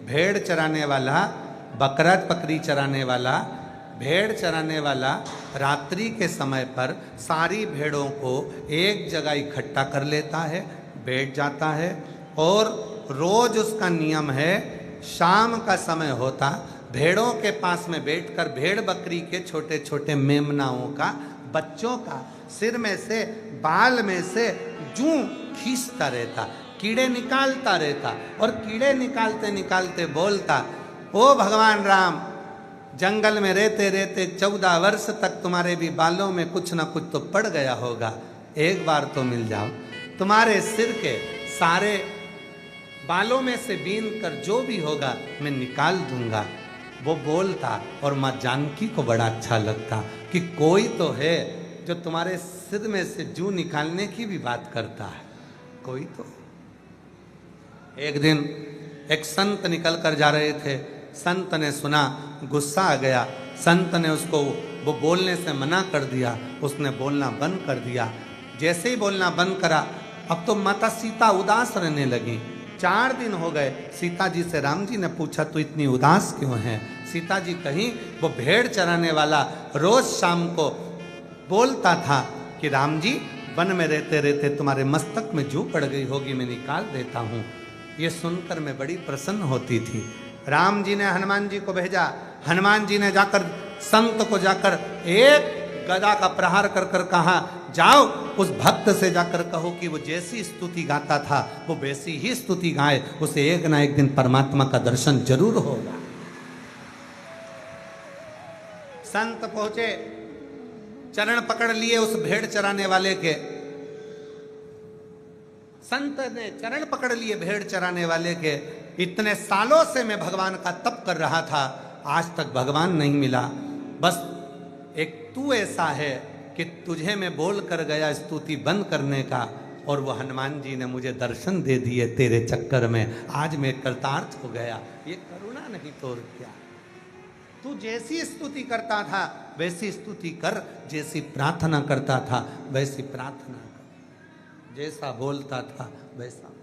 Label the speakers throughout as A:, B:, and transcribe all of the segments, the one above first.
A: भेड़ चराने वाला, बकरा बकरी चराने वाला, भेड़ चराने वाला रात्रि के समय पर सारी भेड़ों को एक जगह इकट्ठा कर लेता है, बैठ जाता है और रोज उसका नियम है, शाम का समय होता भेड़ों के पास में बैठकर भेड़ बकरी के छोटे छोटे मेमनाओं का, बच्चों का सिर में से, बाल में से जूं खींचता रहता, कीड़े निकालता रहता और कीड़े निकालते निकालते बोलता, ओ भगवान राम, जंगल में रहते रहते 14 वर्ष तक तुम्हारे भी बालों में कुछ ना कुछ तो पड़ गया होगा, एक बार तो मिल जाओ, तुम्हारे सिर के सारे बालों में से बीन कर जो भी होगा मैं निकाल दूंगा। वो बोलता और माँ जानकी को बड़ा अच्छा लगता कि कोई तो है जो तुम्हारे सिर में से जू निकालने की भी बात करता है, कोई तो। एक दिन एक संत निकल कर जा रहे थे, संत ने सुना, गुस्सा आ गया, संत ने उसको वो बोलने से मना कर दिया, उसने बोलना बंद कर दिया। जैसे ही बोलना बंद करा, अब तो माता सीता उदास रहने लगी। 4 दिन हो गए, सीता जी से राम जी ने पूछा तू इतनी उदास क्यों है? सीता जी कहीं वो भेड़ चराने वाला रोज शाम को बोलता था कि राम जी वन में रहते रहते तुम्हारे मस्तक में जू पड़ गई होगी, मैं निकाल देता हूँ। ये सुनकर मैं बड़ी प्रसन्न होती थी। राम जी ने हनुमान जी को भेजा, हनुमान जी ने जाकर संत को जाकर एक गदा का प्रहार कर कर कहा, जाओ उस भक्त से जाकर कहो कि वो जैसी स्तुति गाता था वो वैसी ही स्तुति गाए, उसे एक ना एक दिन परमात्मा का दर्शन जरूर होगा। संत पहुंचे, चरण पकड़ लिए उस भेड़ चराने वाले के, संत ने चरण पकड़ लिए भेड़ चराने वाले के। इतने सालों से मैं भगवान का तप कर रहा था, आज तक भगवान नहीं मिला, बस एक तू ऐसा है कि तुझे मैं बोल कर गया स्तुति बंद करने का, और वो हनुमान जी ने मुझे दर्शन दे दिए तेरे चक्कर में, आज मैं कृतार्थ हो गया। ये करुणा नहीं तो और क्या? तू जैसी स्तुति करता था वैसी स्तुति कर, जैसी प्रार्थना करता था वैसी प्रार्थना कर, जैसा बोलता था वैसा।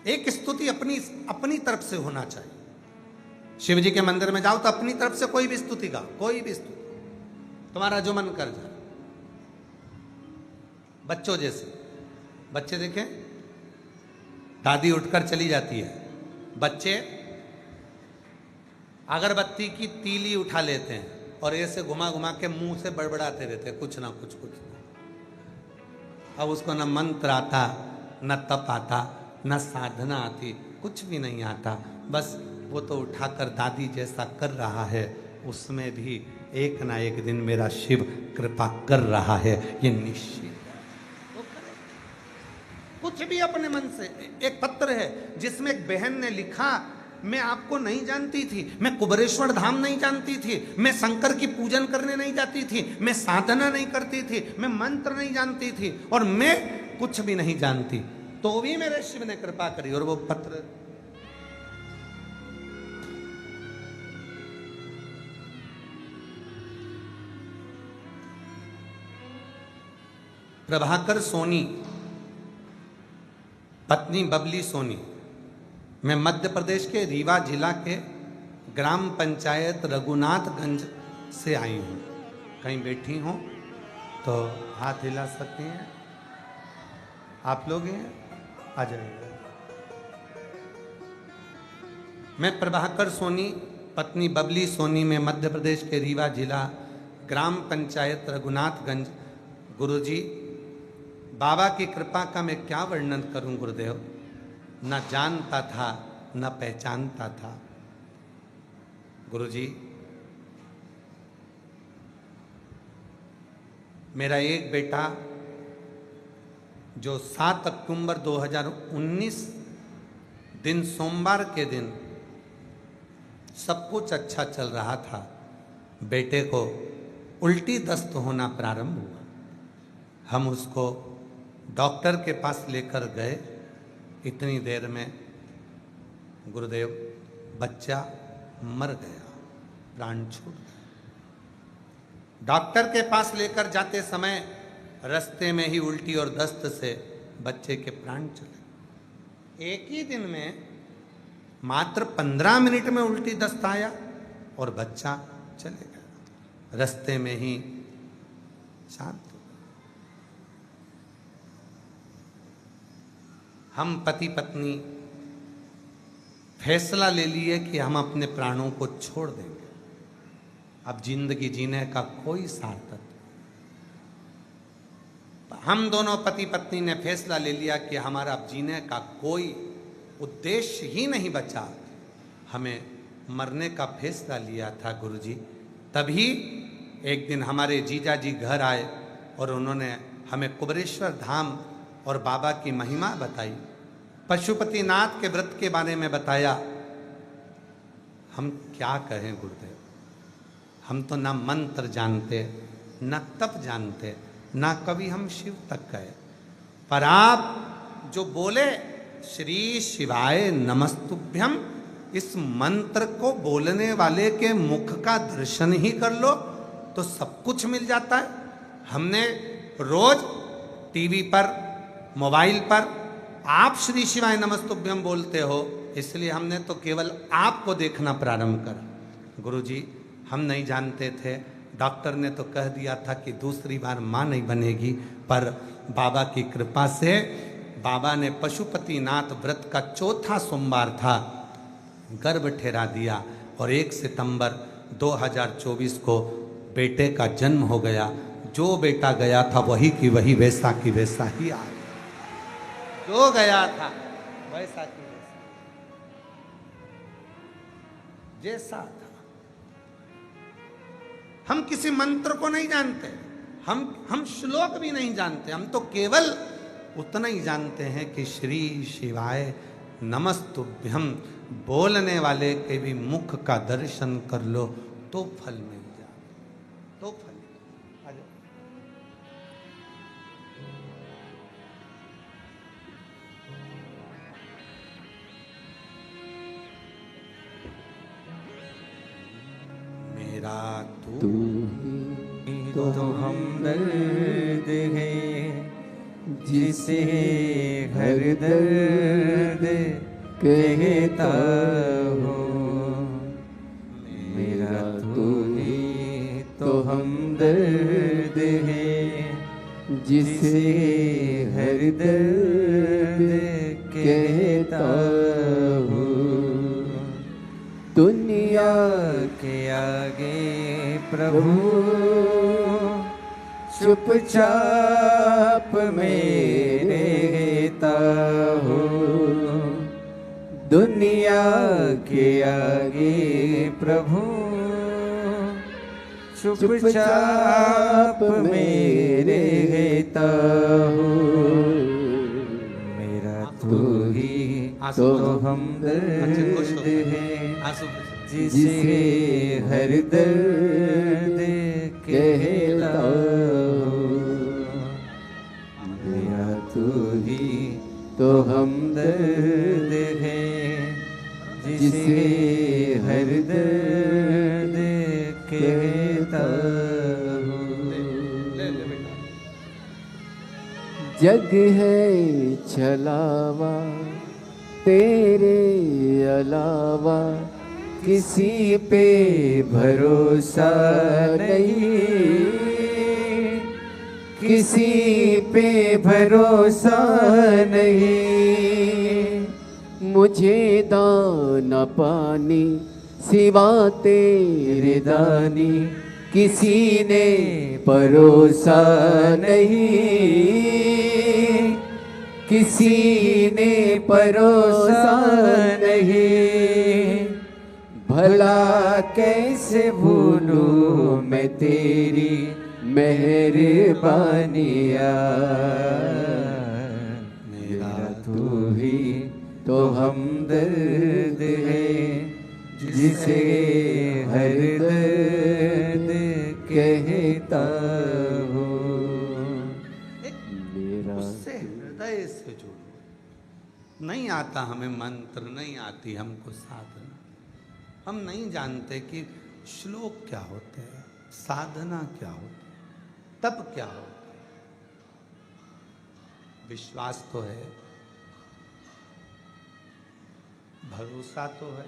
A: एक स्तुति अपनी तरफ से होना चाहिए। शिव जी के मंदिर में जाओ तो अपनी तरफ से कोई भी स्तुति गाओ, कोई भी स्तुति, तुम्हारा जो मन कर जाए। बच्चों जैसे, बच्चे देखें, दादी उठकर चली जाती है, बच्चे अगरबत्ती की तीली उठा लेते हैं और ऐसे घुमा घुमा के मुंह से बड़बड़ाते रहते हैं कुछ ना कुछ कुछ। अब उसको न मंत्र आता, न तप आता, न साधना आती, कुछ भी नहीं आता, बस वो तो उठाकर दादी जैसा कर रहा है, उसमें भी एक ना एक दिन मेरा शिव कृपा कर रहा है, ये निश्चित है। कुछ भी अपने मन से। एक पत्र है जिसमें एक बहन ने लिखा, मैं आपको नहीं जानती थी, मैं कुबरेश्वर धाम नहीं जानती थी, मैं शंकर की पूजन करने नहीं जाती थी, मैं साधना नहीं करती थी, मैं मंत्र नहीं जानती थी और मैं कुछ भी नहीं जानती, तो भी मेरे शिव ने कृपा करी। और वो पत्र प्रभाकर सोनी, पत्नी बबली सोनी, मैं मध्य प्रदेश के रीवा जिला के ग्राम पंचायत रघुनाथगंज से आई हूँ। कहीं बैठी हूँ तो हाथ हिला सकती हैं आप लोग, हैं आ जाइए। मैं प्रभाकर सोनी, पत्नी बबली सोनी, में मध्य प्रदेश के रीवा जिला ग्राम पंचायत रघुनाथगंज। गुरुजी, बाबा की कृपा का मैं क्या वर्णन करूं गुरुदेव, न जानता था न पहचानता था। गुरुजी, मेरा एक बेटा जो 7 अक्टूबर 2019 दिन, सोमवार के दिन सब कुछ अच्छा चल रहा था, बेटे को उल्टी दस्त होना प्रारंभ हुआ। हम उसको डॉक्टर के पास लेकर गए, इतनी देर में गुरुदेव बच्चा मर गया, प्राण छूट गया। डॉक्टर के पास लेकर जाते समय रास्ते में ही उल्टी और दस्त से बच्चे के प्राण चले। एक ही दिन में मात्र 15 मिनट में उल्टी दस्त आया और बच्चा चले गया, रास्ते में ही शांत हो गया। हम पति पत्नी फैसला ले लिए कि हम अपने प्राणों को छोड़ देंगे, अब जिंदगी जीने का कोई सार्थक। हम दोनों पति पत्नी ने फैसला ले लिया कि हमारा अब जीने का कोई उद्देश्य ही नहीं बचा, हमें मरने का फैसला लिया था गुरुजी। तभी एक दिन हमारे जीजा जी घर आए और उन्होंने हमें कुबरेश्वर धाम और बाबा की महिमा बताई, पशुपतिनाथ के व्रत के बारे में बताया। हम क्या कहें गुरुदेव, हम तो ना मंत्र जानते, ना तप जानते, ना कभी हम शिव तक गए, पर आप जो बोले श्री शिवाय नमस्तुभ्यम, इस मंत्र को बोलने वाले के मुख का दर्शन ही कर लो तो सब कुछ मिल जाता है। हमने रोज टीवी पर, मोबाइल पर आप श्री शिवाय नमस्तुभ्यम बोलते हो, इसलिए हमने तो केवल आपको देखना प्रारंभ करा। गुरुजी हम नहीं जानते थे, डॉक्टर ने तो कह दिया था कि दूसरी बार माँ नहीं बनेगी, पर बाबा की कृपा से बाबा ने पशुपतिनाथ व्रत का चौथा सोमवार था, गर्भ ठहरा दिया और 1 सितंबर 2024 को बेटे का जन्म हो गया। जो बेटा गया था वही की वही, वैसा की वैसा ही आ गया, जो गया था वैसा की वैसा जैसा था। हम किसी मंत्र को नहीं जानते, हम श्लोक भी नहीं जानते, हम तो केवल उतना ही जानते हैं कि श्री शिवाय नमस्तुभ्यम बोलने वाले के भी मुख का दर्शन कर लो तो फल मिल जाए, तो फल। मेरा तू
B: ही तो हमदर्द है, जिसे हर दर्द कहता हो। मेरा तू ही तो हमदर्द है, जिसे हर दर्द कहता हो। दुनिया के आगे प्रभु चुपचाप में रहता हो। दुनिया के आगे प्रभु चुपचाप में रहता हो। मेरा तू ही तो हमदर्द है, जिसे हर दर्द कहता हो। मेरा तू ही तो हमदर्द है, जिसे हर दर्द कहता हो। जग है छलावा तेरे अलावा, किसी पे भरोसा नहीं, किसी पे भरोसा नहीं। मुझे दाना पानी सिवा तेरे दानी, किसी ने परोसा नहीं, किसी ने परोसा नहीं। भला कैसे भूलूं मैं तेरी मेहरबानिया। मेरा तू ही तो हमदर्द है, जिसे हर दर्द कहता हो।
A: मेरा उससे हृदय से जुड़ो। नहीं आता हमें मंत्र, नहीं आती हमको साधना, हम नहीं जानते कि श्लोक क्या होते हैं, साधना क्या होती है, तप क्या होता है। विश्वास तो है, भरोसा तो है।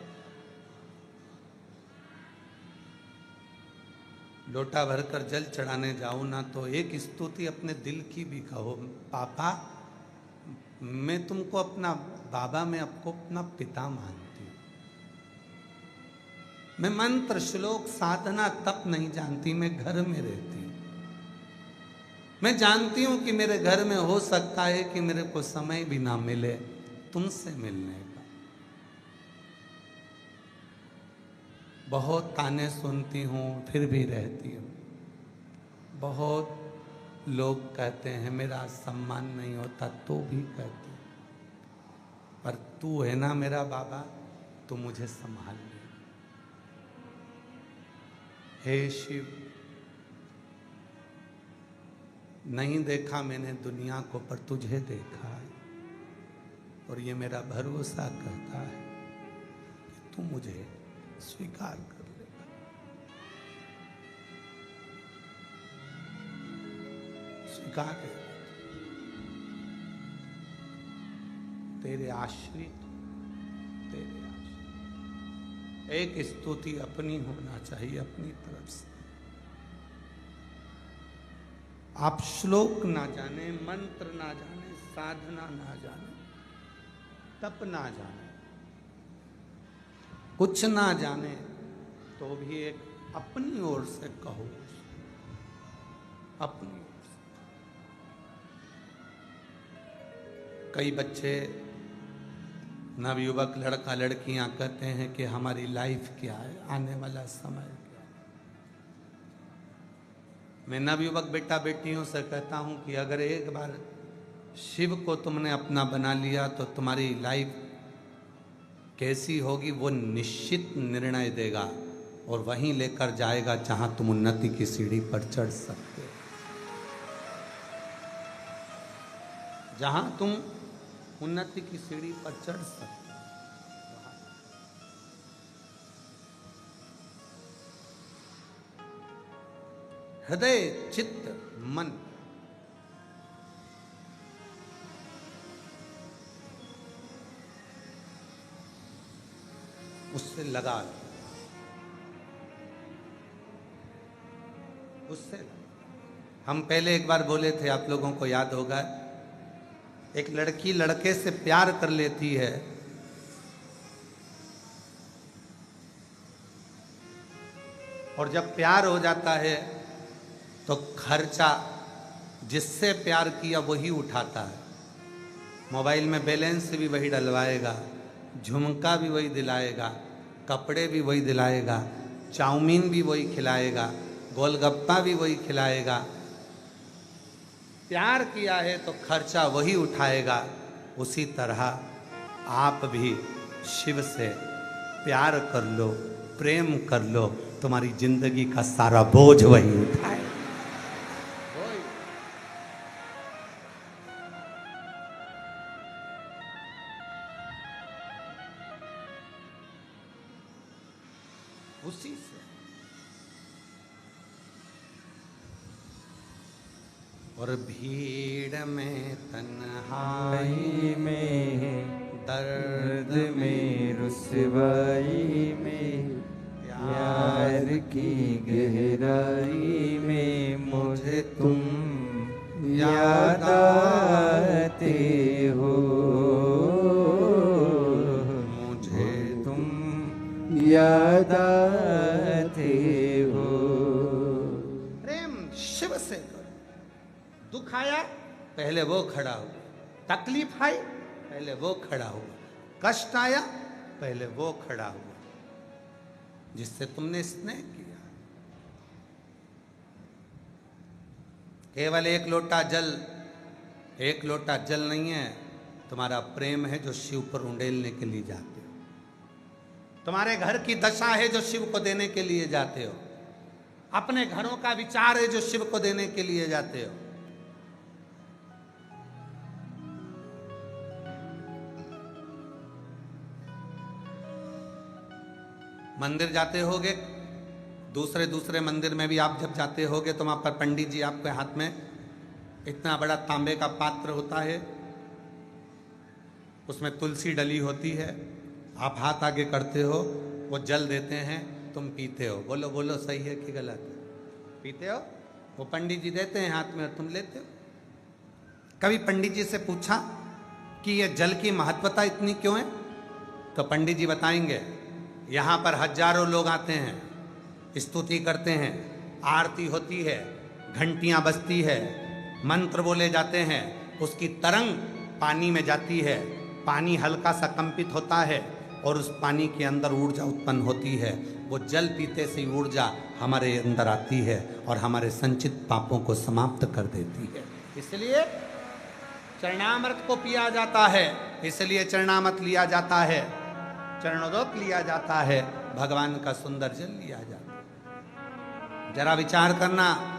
A: लोटा भरकर जल चढ़ाने जाओ ना तो एक स्तुति अपने दिल की भी कहो, पापा मैं तुमको अपना बाबा, मैं आपको अपना पिता मानती हूँ। मैं मंत्र श्लोक साधना तप नहीं जानती, मैं घर में रहती हूँ। मैं जानती हूँ कि मेरे घर में हो सकता है कि मेरे को समय भी ना मिले तुमसे मिलने का। बहुत ताने सुनती हूँ फिर भी रहती हूँ। बहुत लोग कहते हैं मेरा सम्मान नहीं होता तो भी कहती हूँ, पर तू है ना मेरा बाबा, तू मुझे संभाल ले। हे शिव, नहीं देखा मैंने दुनिया को पर तुझे देखा है, और ये मेरा भरोसा कहता है कि तू मुझे स्वीकार कर लेगा। स्वीकार कर, तेरे आश्रित, तेरे आश्रित। एक स्तुति अपनी होना चाहिए, अपनी तरफ से। आप श्लोक ना जाने, मंत्र ना जाने, साधना ना जाने, तप ना जाने, कुछ ना जाने, तो भी एक अपनी ओर से कहो, अपनी ओर से। कई बच्चे, नवयुवक लड़का लड़कियां कहते हैं कि हमारी लाइफ क्या है, आने वाला समय क्या है। मैं नवयुवक बेटा बेटियों से कहता हूं कि अगर एक बार शिव को तुमने अपना बना लिया तो तुम्हारी लाइफ कैसी होगी वो निश्चित निर्णय देगा, और वहीं लेकर जाएगा जहां तुम उन्नति की सीढ़ी पर चढ़ सकते हो। जहां तुम उन्नति की सीढ़ी पर चढ़ सकते हो। हृदय, चित्त, मन, उससे लगा लो, उससे लगा। हम पहले एक बार बोले थे, आप लोगों को याद होगा, एक लड़की लड़के से प्यार कर लेती है, और जब प्यार हो जाता है तो खर्चा जिससे प्यार किया वही उठाता है। मोबाइल में बैलेंस भी वही डलवाएगा, झुमका भी वही दिलाएगा, कपड़े भी वही दिलाएगा, चाउमीन भी वही खिलाएगा, गोलगप्पा भी वही खिलाएगा। प्यार किया है तो खर्चा वही उठाएगा। उसी तरह आप भी शिव से प्यार कर लो, प्रेम कर लो, तुम्हारी जिंदगी का सारा बोझ वही उठाए। उसी से और भीड़ में तन्हाई में, दर्द में रुसवाई में, प्यार की गहराई में मुझे तुम याद आते हो, मुझे तुम याद आते हो। प्रेम शिव से करो। दुख आया पहले वो खड़ा हुआ, तकलीफ आई पहले वो खड़ा हुआ, कष्ट आया पहले वो खड़ा हुआ जिससे तुमने स्नेह किया। केवल एक लोटा जल नहीं है, तुम्हारा प्रेम है जो शिव पर उंडेलने के लिए जाते हो। तुम्हारे घर की दशा है जो शिव को देने के लिए जाते हो। अपने घरों का विचार है जो शिव को देने के लिए जाते हो। मंदिर जाते होगे, दूसरे मंदिर में भी आप जब जाते होगे तो वहां पर पंडित जी आपके हाथ में इतना बड़ा तांबे का पात्र होता है, उसमें तुलसी डली होती है, आप हाथ आगे करते हो, वो जल देते हैं, तुम पीते हो। बोलो बोलो, सही है कि गलत है? पीते हो? वो पंडित जी देते हैं हाथ में और तुम लेते हो। कभी पंडित जी से पूछा कि ये जल की महत्वता इतनी क्यों है? तो पंडित जी बताएंगे, यहाँ पर हजारों लोग आते हैं, स्तुति करते हैं, आरती होती है, घंटियाँ बजती है, मंत्र बोले जाते हैं, उसकी तरंग पानी में जाती है, पानी हल्का सा कंपित होता है और उस पानी के अंदर ऊर्जा उत्पन्न होती है। वो जल पीते से ऊर्जा हमारे अंदर आती है और हमारे संचित पापों को समाप्त कर देती है। इसलिए चरणामृत को पिया जाता है, इसलिए चरणामृत लिया जाता है, चरणोदक लिया जाता है, भगवान का सुंदर जल लिया जाता है। जरा विचार करना,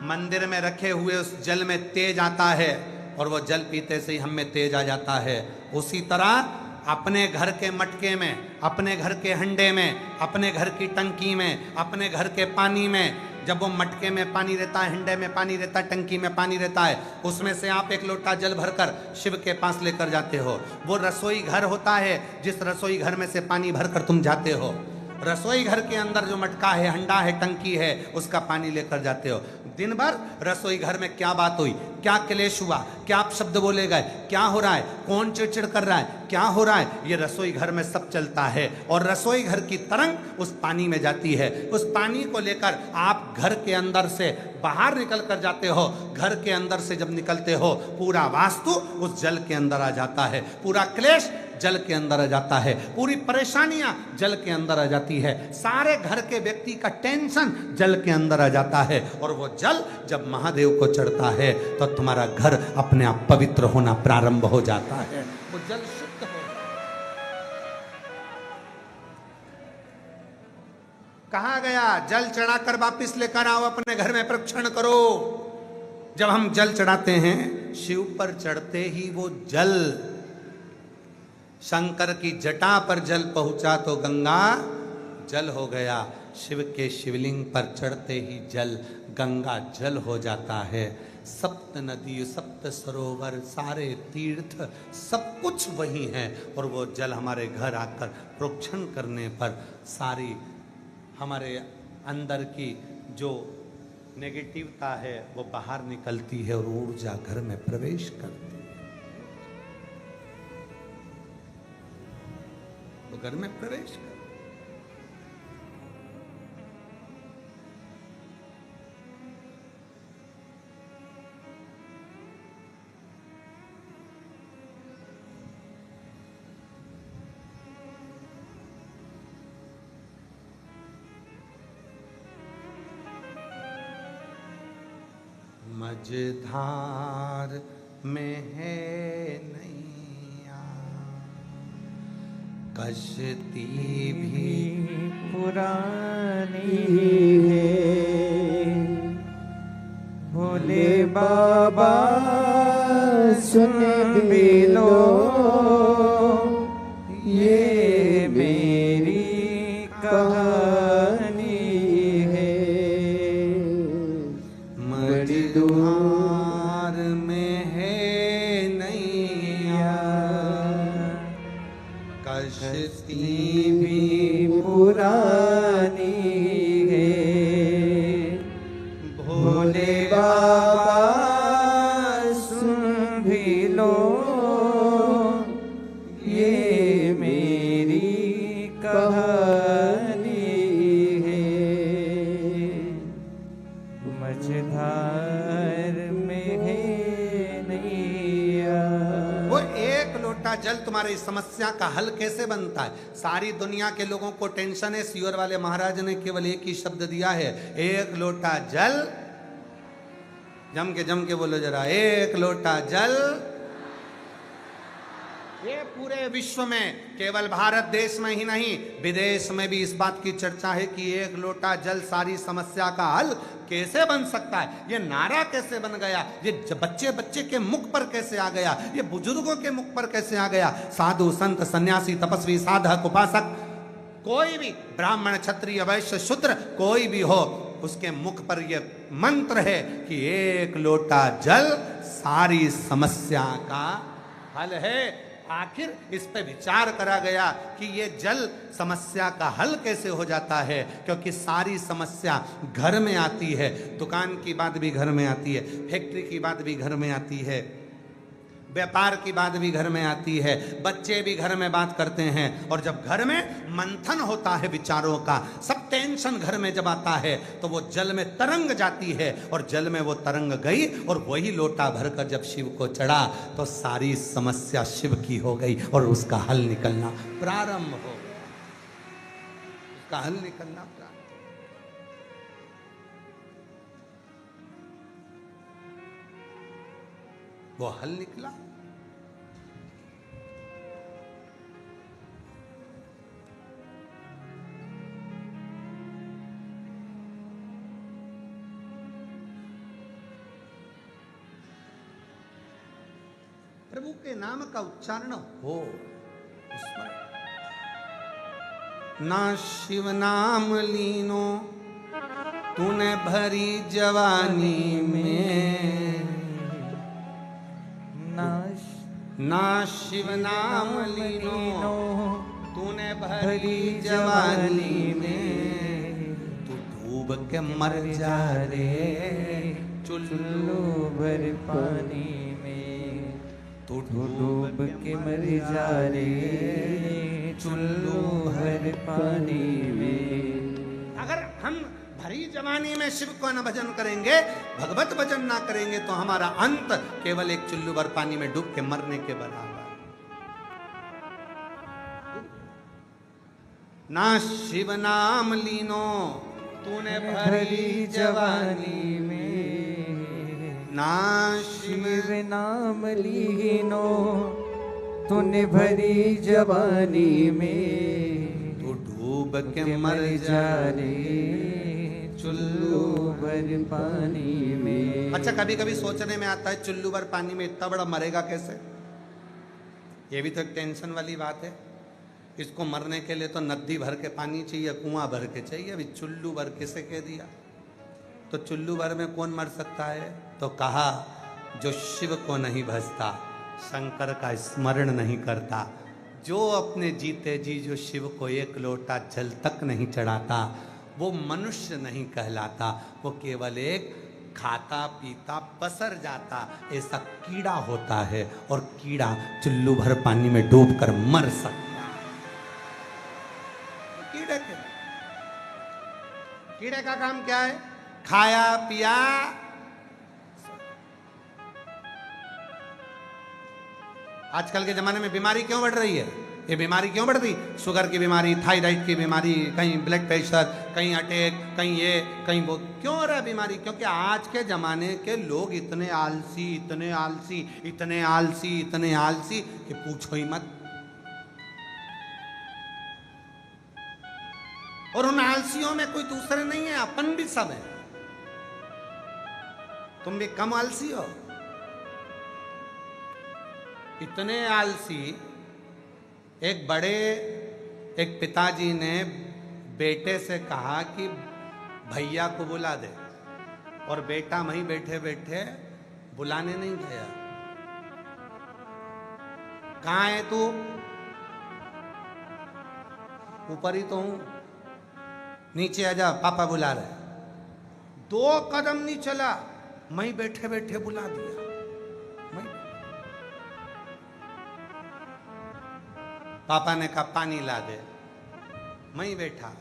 A: मंदिर में रखे हुए उस जल में तेज आता है और वो जल पीते से ही हम में तेज आ जाता है। उसी तरह अपने घर के मटके में, अपने घर के हंडे में, अपने घर की टंकी में, अपने घर के पानी में, जब वो मटके में पानी रहता है, हंडे में पानी रहता है, टंकी में पानी रहता है, उसमें से आप एक लोटा जल भरकर शिव के पास लेकर जाते हो। वो रसोई घर होता है, जिस रसोई घर में से पानी भरकर तुम जाते हो, रसोई घर के अंदर जो मटका है, हंडा है, टंकी है, उसका पानी लेकर जाते हो। दिन भर रसोई घर में क्या बात हुई, क्या क्लेश हुआ, क्या आप शब्द बोले गए, क्या हो रहा है, कौन चिड़चिड़ कर रहा है, क्या हो रहा है, ये रसोई घर में सब चलता है। और रसोई घर की तरंग उस पानी में जाती है। उस पानी को लेकर आप घर के अंदर से बाहर निकल कर जाते हो। घर के अंदर से जब निकलते हो, पूरा वास्तु उस जल के अंदर आ जाता है, पूरा क्लेश जल के अंदर आ जाता है, पूरी परेशानियां जल के अंदर आ जाती है, सारे घर के व्यक्ति का टेंशन जल के अंदर आ जाता है। और वो जल जब महादेव को चढ़ता है तो तुम्हारा घर अपने आप पवित्र होना प्रारंभ हो जाता है। वो जल शुद्ध हो। कहा गया, जल चढ़ाकर वापिस लेकर आओ, अपने घर में प्रक्षण करो। जब हम जल चढ़ाते हैं, शिव पर चढ़ते ही वो जल शंकर की जटा पर जल पहुंचा तो गंगा जल हो गया। शिव के शिवलिंग पर चढ़ते ही जल गंगा जल हो जाता है। सप्त नदी, सप्त सरोवर, सारे तीर्थ, सब कुछ वही है। और वो जल हमारे घर आकर प्रोक्षण करने पर सारी हमारे अंदर की जो नेगेटिवता है वो बाहर निकलती है और ऊर्जा घर में प्रवेश करती है, वो घर में प्रवेश कर। मझधार में है नैया, कश्ती भी
B: पुरानी है। भोले बाबा सुन भी लो, ये मेरी कहानी है।
A: मझधार में है नैया, कश्ती
B: भी पुरानी है। भोले बाबा सुन भी लो, ये मेरी कहानी है। मझधार में है नैया।
A: वो एक लोटा जल तुम्हारी समस्या का हल कैसे बनता है? सारी दुनिया के लोगों को टेंशन है, सीवर वाले महाराज ने केवल एक ही शब्द दिया है, एक लोटा जल। जम के बोलो जरा, एक लोटा जल। ये पूरे विश्व में, केवल भारत देश में ही नहीं, विदेश में भी इस बात की चर्चा है कि एक लोटा जल सारी समस्या का हल कैसे बन सकता है। ये नारा कैसे बन गया, ये बच्चे बच्चे के मुख पर कैसे आ गया, ये बुजुर्गों के मुख पर कैसे आ गया। साधु संत सन्यासी तपस्वी साधक उपासक, कोई भी ब्राह्मण क्षत्रिय वैश्य शूद्र कोई भी हो, उसके मुख पर ये मंत्र है कि एक लोटा जल सारी समस्या का हल है। आखिर इस पे विचार करा गया कि ये जल समस्या का हल कैसे हो जाता है, क्योंकि सारी समस्या घर में आती है। दुकान की बात भी घर में आती है, फैक्ट्री की बात भी घर में आती है, व्यापार की बात भी घर में आती है, बच्चे भी घर में बात करते हैं। और जब घर में मंथन होता है विचारों का, सब टेंशन घर में जब आता है तो वो जल में तरंग जाती है, और जल में वो तरंग गई और वही लोटा भरकर जब शिव को चढ़ा तो सारी समस्या शिव की हो गई और उसका हल निकलना प्रारंभ हो गया। उसका हल निकलना प्रारंभ, वो हल निकला। प्रभु के नाम का उच्चारण हो उसमें। ना शिव नाम लीनो तूने भरी जवानी में, ना शिव नाम लीनो तूने भरी जवानी में, तू डूब के मर जा रे चुल्लू
B: भर पानी में,
A: तू
B: डूब के मर जा रे चुल्लू भर पानी में।
A: अगर हम भरी जवानी में शिव को न भजन करेंगे, भगवत भजन ना करेंगे, तो हमारा अंत केवल एक चुल्लू भर पानी में डूब के मरने के बराबर। ना शिव नाम लीनो तूने भरी जवानी में, ना शिव
B: शिव नाम लीनो तूने भरी जवानी में,
A: तू डूब के मर जा रे
B: चुल्लू भर पानी में।
A: अच्छा, कभी कभी सोचने में आता है चुल्लू भर पानी में इतना बड़ा मरेगा कैसे? ये भी तो एक टेंशन वाली बात है। इसको मरने के लिए तो नदी भर के पानी चाहिए, कुआं भर के चाहिए, अभी चुल्लू भर किसे कह दिया? तो चुल्लू भर में कौन मर सकता है? तो कहा जो शिव को नहीं भजता, शंकर का स्मरण नहीं करता, जो अपने जीते जी जो शिव को एक लोटा जल तक नहीं चढ़ाता, वो मनुष्य नहीं कहलाता, वो केवल एक खाता पीता पसर जाता ऐसा कीड़ा होता है। और कीड़ा चुल्लू भर पानी में डूबकर मर सकता है। कीड़े का काम क्या है? खाया पिया, आजकल के जमाने में बीमारी क्यों बढ़ रही है? ये बीमारी क्यों बढ़ रही? शुगर की बीमारी, थायराइड की बीमारी, कहीं ब्लड प्रेशर, कहीं अटैक, कहीं ये कहीं वो। क्यों हो रहा है बीमारी? क्योंकि आज के जमाने के लोग इतने आलसी, इतने आलसी, इतने आलसी, इतने आलसी कि पूछो ही मत। और उन आलसियों में कोई दूसरे नहीं है, अपन भी सब है। तुम भी कम आलसी हो? इतने आलसी। एक पिताजी ने बेटे से कहा कि भैया को बुला दे, और बेटा वहीं बैठे बैठे बुलाने नहीं गया। कहाँ है तू? ऊपर ही तो हूं, नीचे आजा, पापा बुला रहे। 2 कदम नहीं चला, मैं बैठे बैठे बुला दिया। पापा ने कहा पानी ला दे, मैं बैठा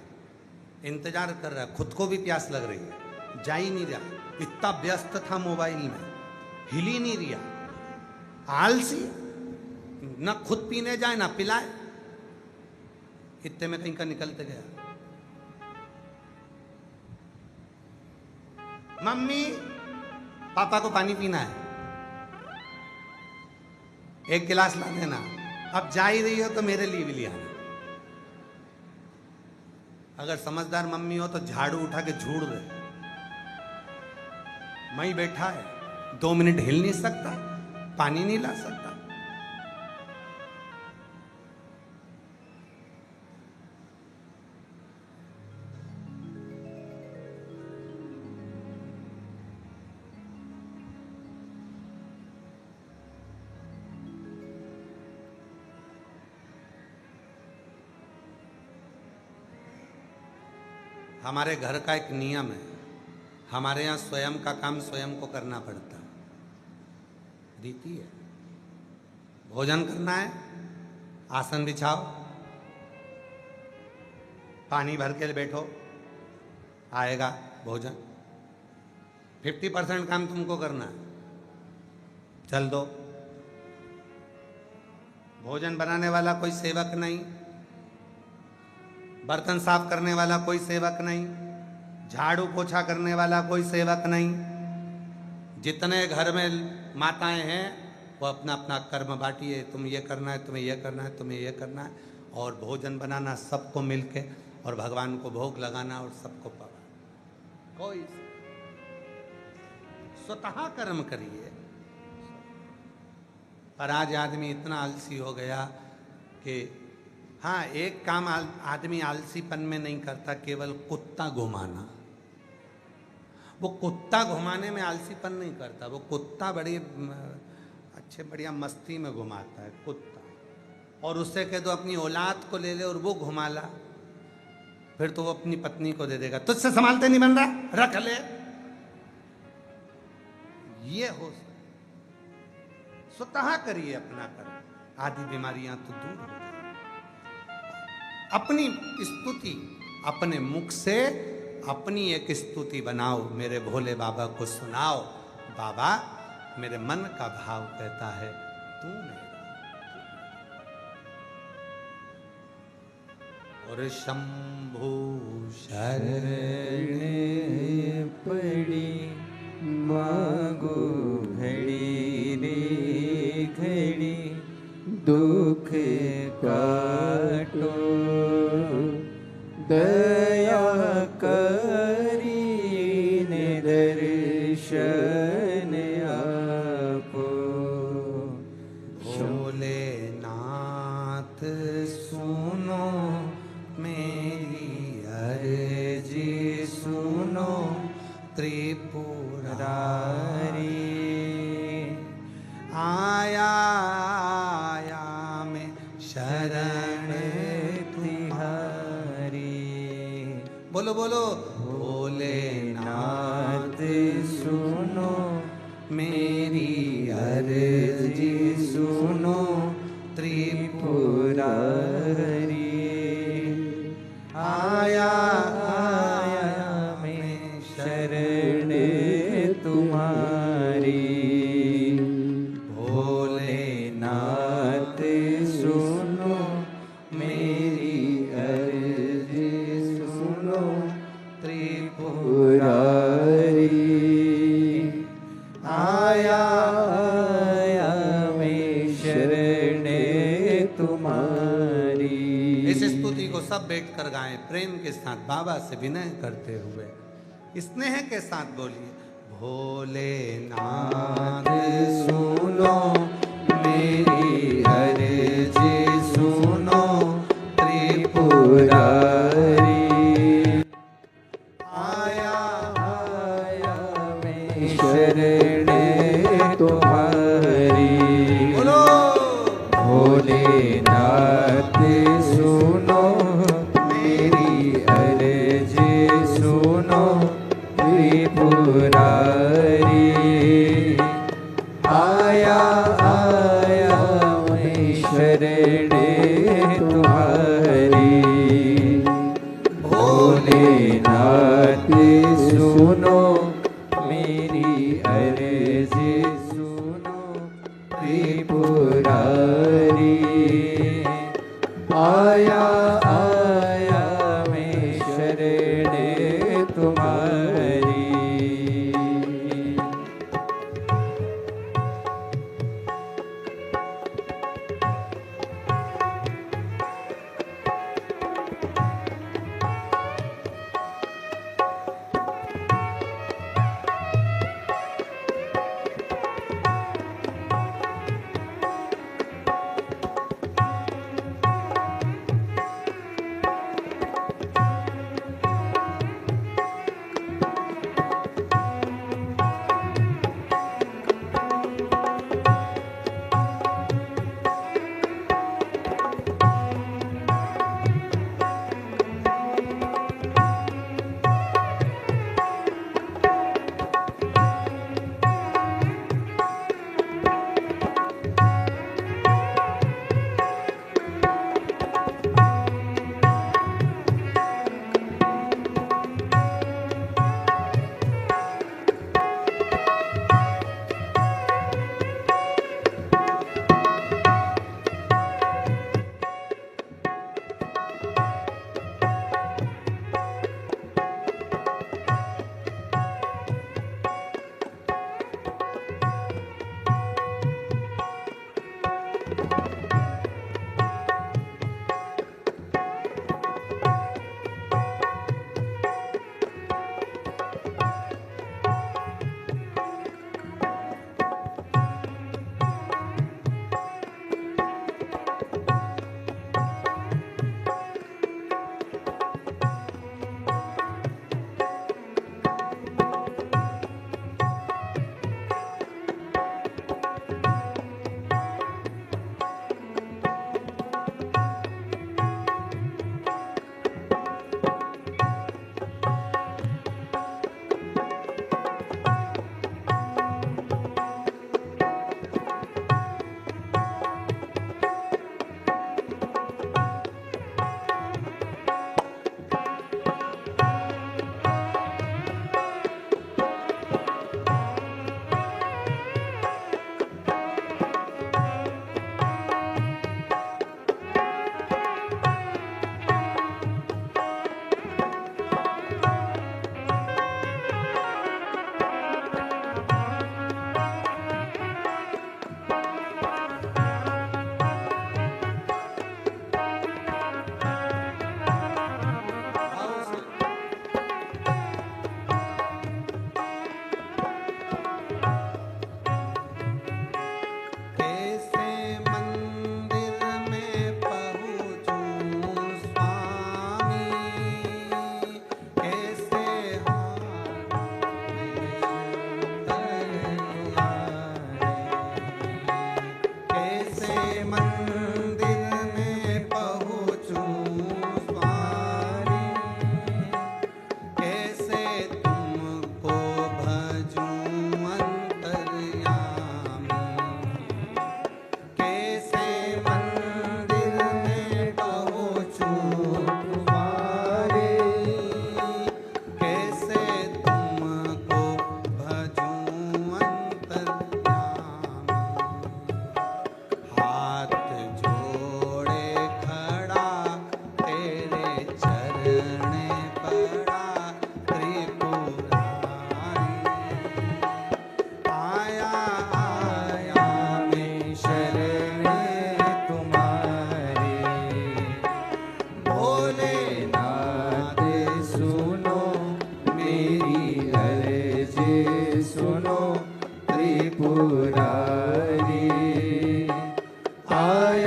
A: इंतजार कर रहा, खुद को भी प्यास लग रही है, जा ही नहीं रहा, इतना व्यस्त था मोबाइल में, हिल ही नहीं रहा। आलसी, ना खुद पीने जाए ना पिलाए। इतने में कहीं का निकलते गया। मम्मी पापा को पानी पीना है, 1 गिलास ला देना। अब जा ही रही हो तो मेरे लिए भी ले आना। अगर समझदार मम्मी हो तो झाड़ू उठा के झूड़ दे। मैं बैठा है, 2 मिनट हिल नहीं सकता, पानी नहीं ला सकता। हमारे घर का एक नियम है, हमारे यहाँ स्वयं का काम स्वयं को करना पड़ता है, रीति है। भोजन करना है, आसन बिछाओ, पानी भर के बैठो, आएगा भोजन। 50% काम तुमको करना है, चल दो। भोजन बनाने वाला कोई सेवक नहीं, बर्तन साफ करने वाला कोई सेवक नहीं, झाड़ू पोछा करने वाला कोई सेवक नहीं। जितने घर में माताएं हैं वो अपना अपना कर्म बांटिए, तुम ये करना है, तुम्हें ये करना है, तुम्हें ये करना है, और भोजन बनाना सबको मिलके, और भगवान को भोग लगाना और सबको पावा। कोई स्वतः कर्म करिए। पर आज आदमी इतना आलसी हो गया कि हाँ, एक काम आदमी आलसीपन में नहीं करता, केवल कुत्ता घुमाना। वो कुत्ता घुमाने में आलसीपन नहीं करता, वो कुत्ता बड़ी अच्छे बढ़िया मस्ती में घुमाता है कुत्ता। और उससे कह दो अपनी औलाद को ले ले और वो घुमा ला, फिर तो वो अपनी पत्नी को दे देगा, तुझसे संभालते नहीं बन रहा, रख ले। ये हो स्वतः करिए अपना कर्म, आदि बीमारियां तो दूर हो जाएंगी। अपनी स्तुति अपने मुख से अपनी एक स्तुति बनाओ, मेरे भोले बाबा को सुनाओ। बाबा, मेरे मन का भाव कहता है तू मेरा। और शंभु
B: शरण पड़ी मांगो घड़ी रे घड़ी, दुख काटो दया करी ने दर्शन आपो।
A: भोलेनाथ सुनो मेरी अर्जी सुनो त्रिपुरारी। आया आया मैं शरण तिहारी। बोलो बोलो। भोलेनाथ
B: सुनो
A: मेरी अर्जी सुनो त्रिपुरारी। आया आया मैं
B: शरण तुम्हारी। भोलेनाथ सुनो मेरी अर्जी सुनो त्रिपुरारी। आया आया मैं शरण तुम्हारी।
A: इस स्तुति को सब बैठकर गाएं, प्रेम के साथ बाबा से विनय करते हुए, स्नेह के साथ बोलिए। भोलेनाथ
B: सुनो मेरी अर्जी सुनो त्रिपुरारी। आया आया मैं शरण तुम्हारी।
A: बोलो।
B: भोलेनाथ सुनो मेरी अर्जी सुनो त्रिपुरारी। आया आया मैं शरण तुम्हारी। भोलेनाथ सुनो मेरी अर्जी सुनो त्रिपुरारी। आया आया मैं शरण तुम्हारी।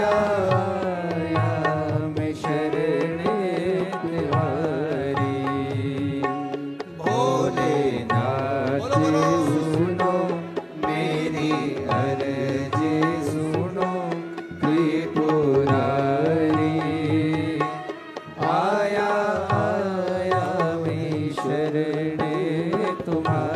B: आया मैं शरणे तुम्हारी। भोलेनाथ सुनो मेरी अर्जी सुनो त्रिपुरारी। आया आया मैं शरणे तुम्हारी।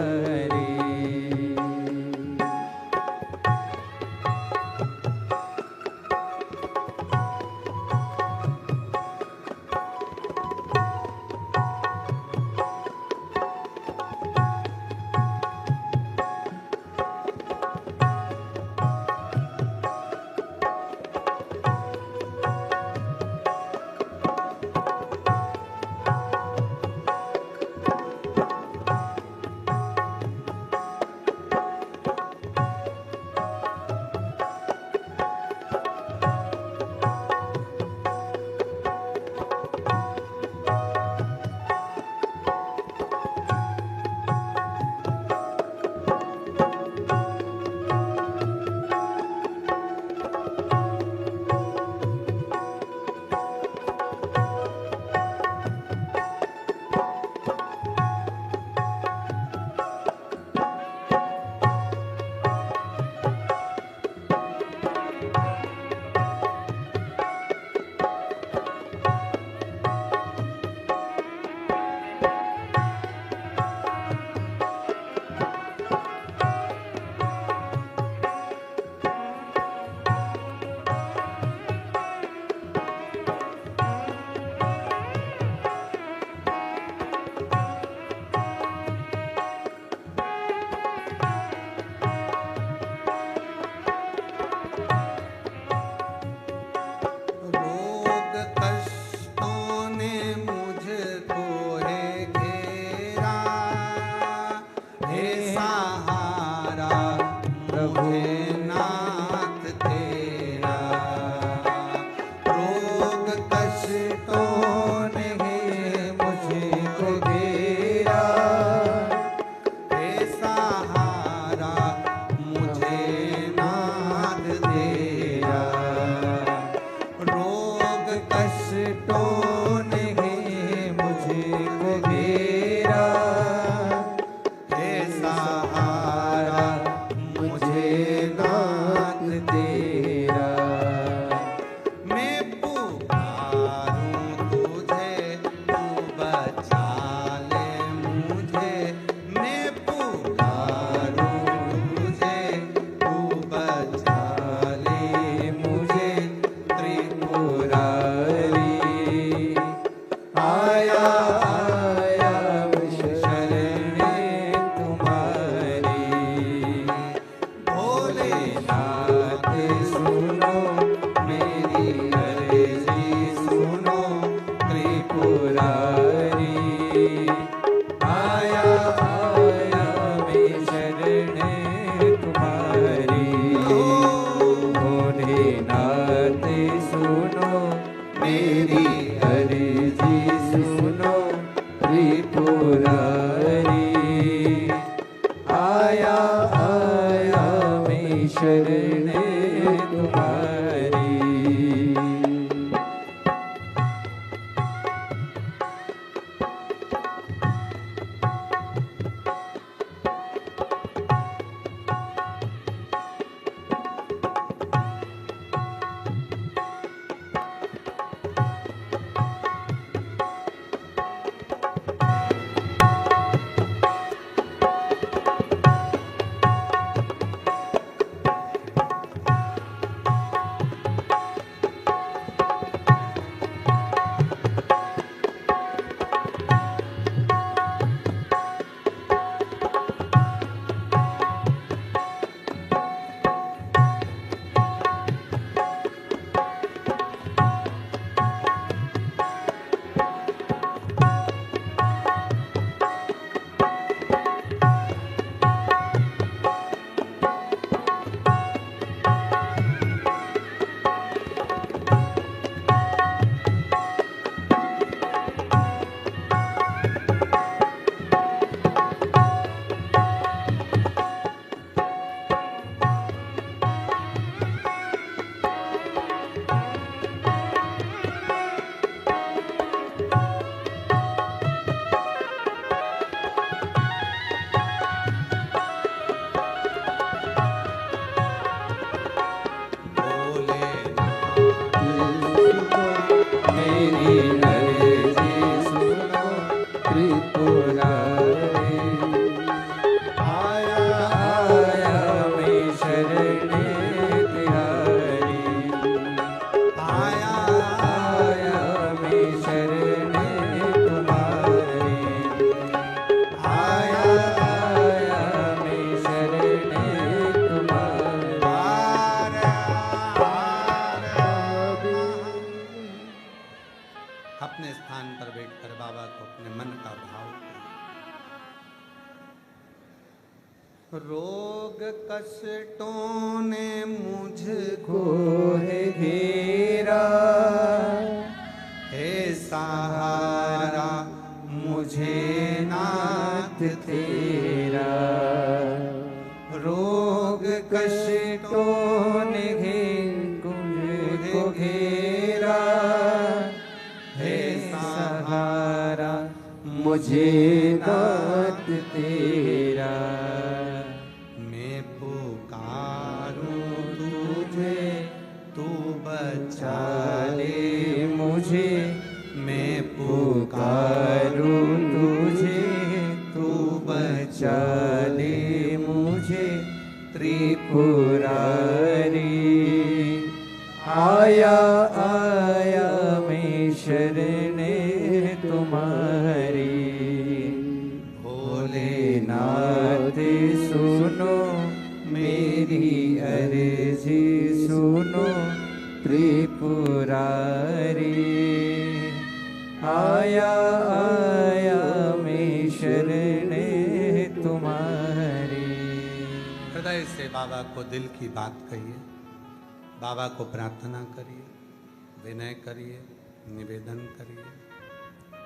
A: रोग कष्टों ने मुझको है घेरा, हे सहारा मुझे नाथ तेरा। रोग कष्टों ने मुझको घेरा, हे सहारा मुझे नाथ तेरा। रोग कष्टों ने मुझको घेरा, हे सहारा मुझे नाथ तेरा। मैं पुकारूं तुझे तू बचा ले मुझे। मैं पुकारूं तुझे तू बचा ले मुझे त्रिपुरारी। आया आया मैं शरणे तुम्हारी। भोलेनाथ सुनो मेरी अर्जी सुनो त्रिपुरारी। आया आया मैं शरणे तुम्हारी। भोलेनाथ सुनो मेरी अर्जी सुनो त्रिपुरारी। आया आया मैं शरणे तुम्हारी। अपने स्थान पर बैठकर बाबा को अपने मन का भाव करें। रोग कष्टों ने मुझको
B: है घेरा,
A: हे सहारा मुझे नाथ
B: तेरा। रोग कष्टों ने मुझको घेरा, हे सहारा मुझे नाथ तेरा।
A: मैं पुकारूं तुझे तू बचा ले
B: मुझे,
A: मैं
B: पुकारूं तुझे तू बचा ले मुझे। त्रिपुरारी आया आया मैं शरणे तुम्हारी। भोलेनाथ सुनो मेरी अर्जी सुनो त्रिपुरारी। आया आया मैं शरणे तुम्हारी।
A: हृदय से बाबा को दिल की बात कहिए, बाबा को प्रार्थना करिए, विनय करिए, निवेदन करिए,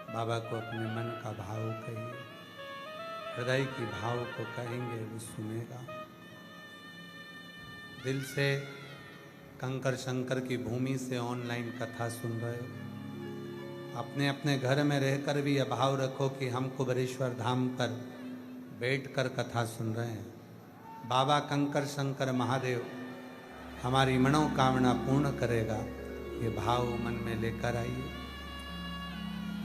A: बाबा को अपने मन का भाव कहिए। हृदय की भाव को कहेंगे वो सुनेगा। दिल से कंकर शंकर की भूमि से ऑनलाइन कथा सुन रहे हो, अपने अपने घर में रहकर भी यह भाव रखो कि हम कुबेरेश्वर धाम पर बैठकर कथा सुन रहे हैं। बाबा कंकर शंकर महादेव हमारी मनोकामना पूर्ण करेगा, ये भाव मन में लेकर आइए।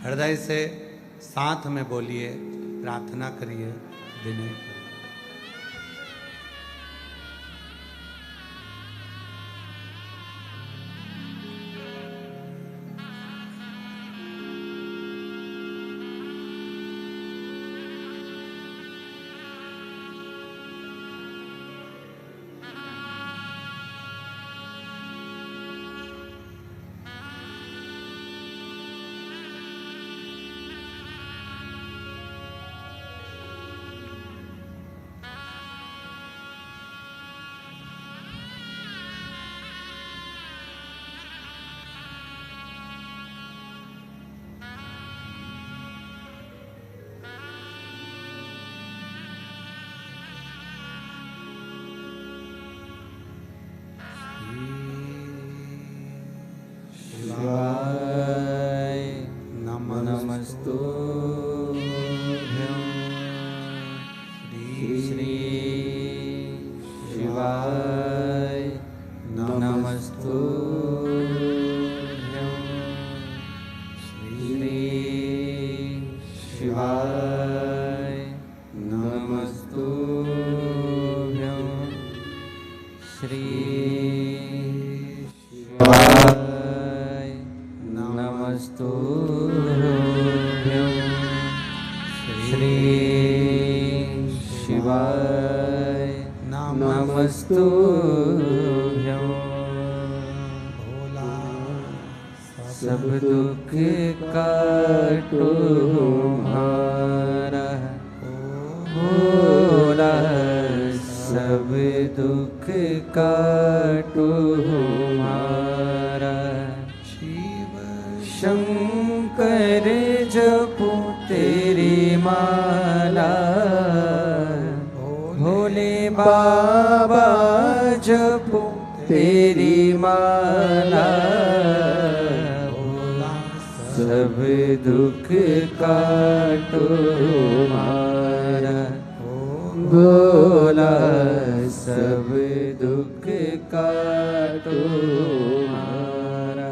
A: हृदय से साथ में बोलिए, प्रार्थना करिए, विनय करिए।
B: शिवाय नमस्तुभ्यं। श्री शिवाय नमस्तुभ्यं। श्री शिवाय नमस्तुभ्यं। श्री शिवाय नमस्तुभ्यं। श्री शिवाय नमस्तुभ्यं।
A: भोला
B: सब दुख काटो हमारा, भोला सब दुख काटो हमारा।
A: शिव
B: शंकर जपो तेरी माला, भोले बाबा जपो तेरी माला।
A: भोला
B: सब दुख काटो हमारा, भोला सब दुख काटो हमारा।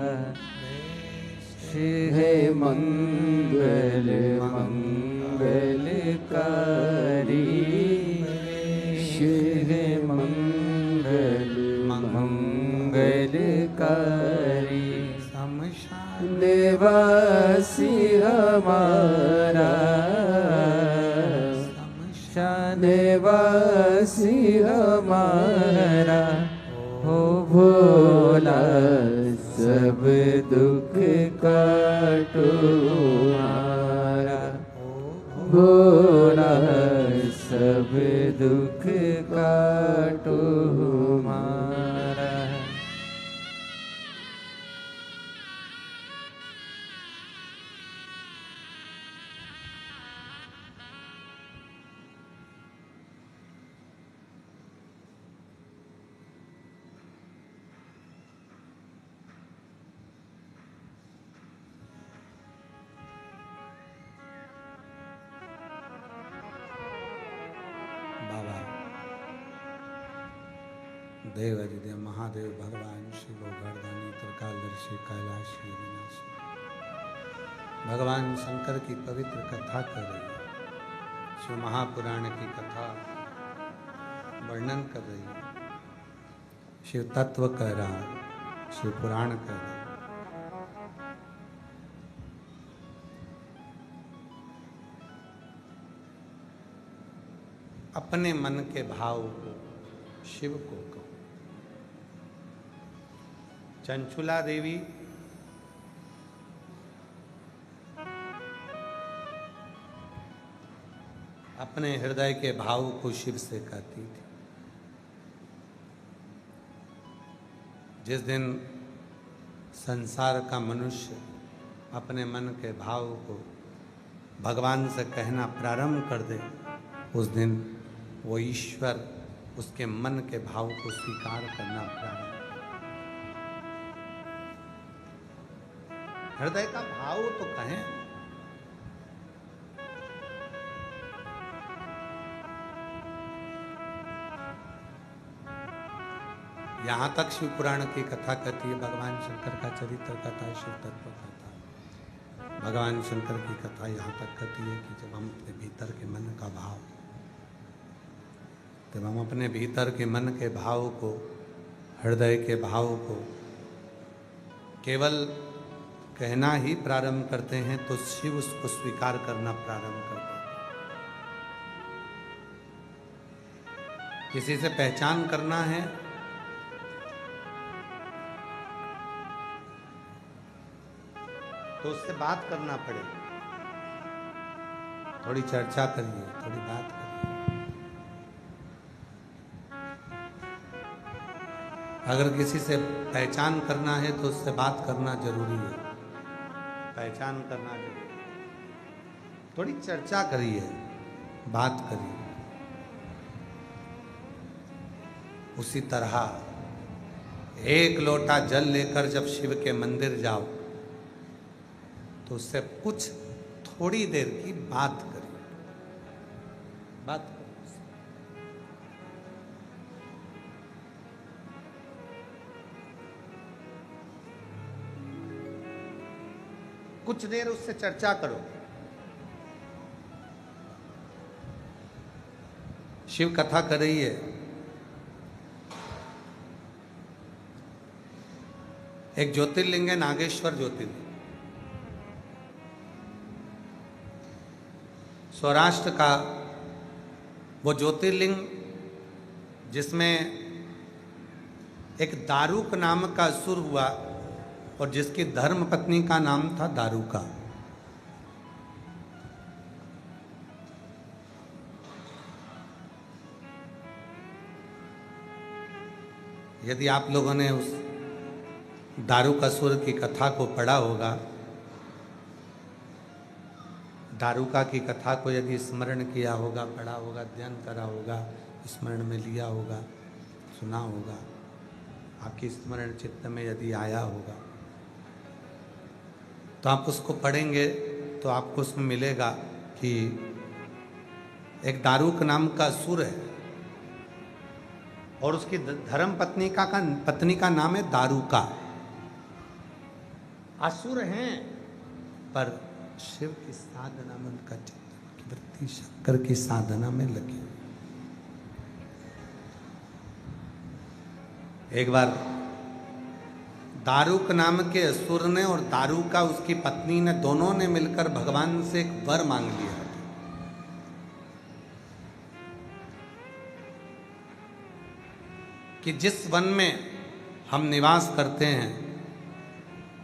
B: है मंगल मंगलकारी, शिव मंगल मंगलकारी।
A: शमशान
B: निवासी हमारा, निवासी हमारा। हो भोला सब दुख काटो हमारा, भोला सब दुख काटो हमारा।
A: बाबा देव अधिदेव महादेव भगवान शिव गोवर्धनी त्रिकालदर्शी कैलाशी अविनाशी भगवान शंकर की पवित्र कथा कर रही है। शिव महापुराण की कथा वर्णन कर रही है। शिव तत्व कह रहा है, शिव पुराण कह रहा है। अपने मन के भाव को शिव को कहो। चंचुला देवी अपने हृदय के भाव को शिव से कहती थी। जिस दिन संसार का मनुष्य अपने मन के भाव को भगवान से कहना प्रारंभ कर दे, उस दिन वो ईश्वर उसके मन के भाव को स्वीकार करना प्रारंभ कर। हृदय का भाव तो कहें। यहां तक शिव पुराण की कथा कहती है, भगवान शंकर का चरित्र कथा, शिव तत्व कथा। भगवान शंकर की कथा यहां तक कहती है कि जब हम अपने भीतर के मन का भाव, जब हम अपने भीतर के मन के भाव को, हृदय के भाव को केवल कहना ही प्रारंभ करते हैं तो शिव उसको स्वीकार करना प्रारंभ करते हैं। किसी से पहचान करना है तो उससे बात करना पड़ेगा। थोड़ी चर्चा करिए, थोड़ी बात करिए। अगर किसी से पहचान करना है तो उससे बात करना जरूरी है। पहचान करना जरूरी है। थोड़ी चर्चा करिए, बात करिए। उसी तरह एक लोटा जल लेकर जब शिव के मंदिर जाओ तो उससे कुछ थोड़ी देर की बात करिए। बात करिए। कुछ देर उससे चर्चा करो। शिव कथा कर रही है। एक ज्योतिर्लिंग है, नागेश्वर ज्योतिर्लिंग। सौराष्ट्र का वो ज्योतिर्लिंग जिसमें एक दारुक नाम का असुर हुआ और जिसकी धर्म पत्नी का नाम था दारुका। यदि आप लोगों ने उस दारुकासुर की कथा को पढ़ा होगा, दारुका की कथा को यदि स्मरण किया होगा, पढ़ा होगा, अध्ययन करा होगा, स्मरण में लिया होगा, सुना होगा, आपकी स्मरण चित्त में यदि आया होगा तो आप उसको पढ़ेंगे तो आपको उसमें मिलेगा कि एक दारुक नाम का असुर है और उसकी धर्म पत्नी का नाम है दारुका। असुर हैं पर शिव की साधना में उनका चित्त की वृत्ति शंकर की साधना में लगी। एक बार दारुक नाम के असुर ने और दारुका उसकी पत्नी ने, दोनों ने मिलकर भगवान से एक वर मांग लिया कि जिस वन में हम निवास करते हैं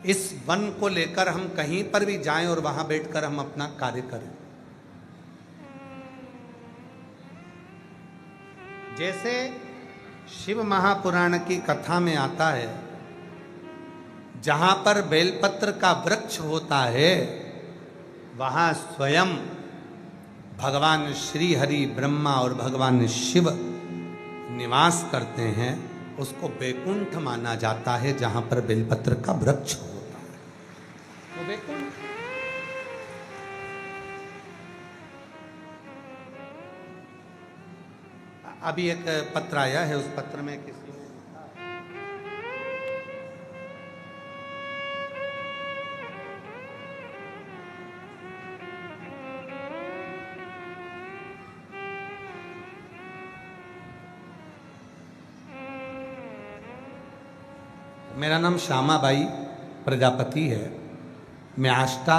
A: इस वन को लेकर हम कहीं पर भी जाएं और वहां बैठकर हम अपना कार्य करें। जैसे शिव महापुराण की कथा में आता है, जहां पर बेलपत्र का वृक्ष होता है वहां स्वयं भगवान श्री हरि ब्रह्मा और भगवान शिव निवास करते हैं। उसको बैकुंठ माना जाता है, जहां पर बेलपत्र का वृक्ष होता है वो बैकुंठ। अभी एक पत्र आया है, उस पत्र में किसी ने मेरा नाम श्यामाबाई प्रजापति है। मैं आष्टा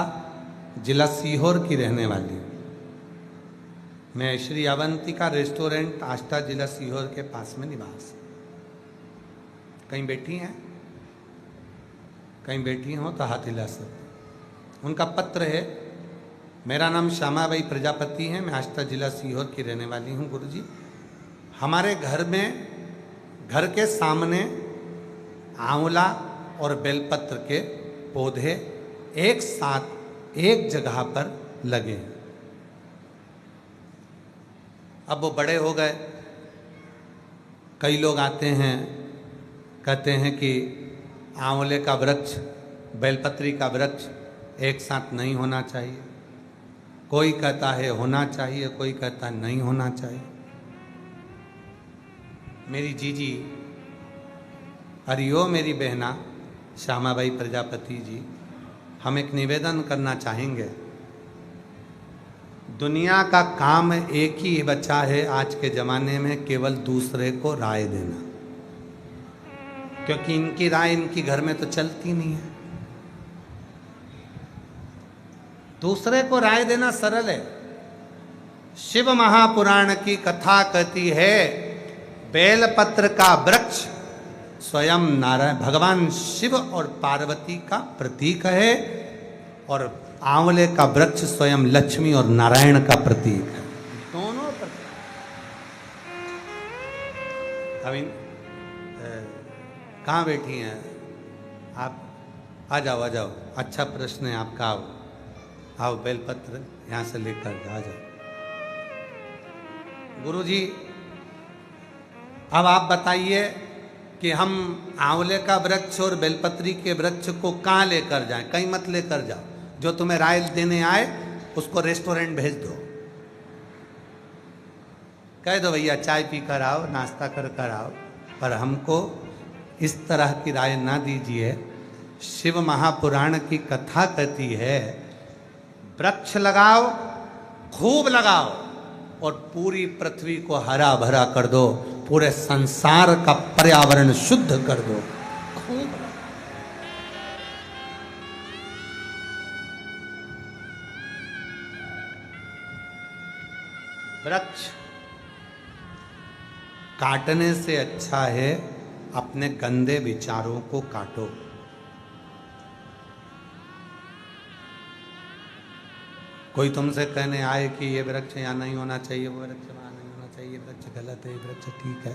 A: जिला सीहोर की रहने वाली हूँ। मैं श्री अवंतिका रेस्टोरेंट आष्टा जिला सीहोर के पास में निवास। कहीं बैठी हैं, कहीं बैठी हो तो हाथ हिला सकते। उनका पत्र है, मेरा नाम श्यामाबाई प्रजापति है, मैं आष्टा जिला सीहोर की रहने वाली हूँ। गुरुजी, हमारे घर में, घर के सामने आंवला और बेलपत्र के पौधे एक साथ एक जगह पर लगे हैं। अब वो बड़े हो गए। कई लोग आते हैं, कहते हैं कि आंवले का वृक्ष, बेलपत्री का वृक्ष एक साथ नहीं होना चाहिए। कोई कहता है होना चाहिए, कोई कहता है नहीं होना चाहिए। मेरी जीजी, हरिओ मेरी बहना श्यामाबाई प्रजापति जी, हम एक निवेदन करना चाहेंगे। दुनिया का काम एक ही बचा है आज के ज़माने में, केवल दूसरे को राय देना, क्योंकि इनकी राय इनकी घर में तो चलती नहीं है। दूसरे को राय देना सरल है। शिव महापुराण की कथा कहती है बेलपत्र का वृक्ष स्वयं नारायण भगवान शिव और पार्वती का प्रतीक है, और आंवले का वृक्ष स्वयं लक्ष्मी और नारायण का प्रतीक है। दोनों प्रतीक। अभी कहाँ बैठी हैं आप? आ जाओ, आ जाओ। अच्छा प्रश्न है आपका। आओ आओ, बेलपत्र यहाँ से लेकर आ जाओ। गुरुजी, अब आप बताइए कि हम आंवले का वृक्ष और बेलपत्री के वृक्ष को कहाँ लेकर जाएं? कहीं मत लेकर जाओ। जो तुम्हें राय देने आए उसको रेस्टोरेंट भेज दो, कह दो भैया चाय पी कर आओ, नाश्ता कर कर आओ, पर हमको इस तरह की राय ना दीजिए। शिव महापुराण की कथा कहती है वृक्ष लगाओ, खूब लगाओ, और पूरी पृथ्वी को हरा भरा कर दो, पूरे संसार का पर्यावरण शुद्ध कर दो। खूब वृक्ष काटने से अच्छा है अपने गंदे विचारों को काटो। कोई तुमसे कहने आए कि ये वृक्ष यहाँ नहीं होना चाहिए, वो वृक्ष वहाँ नहीं होना चाहिए, ये वृक्ष गलत है, ये वृक्ष ठीक है,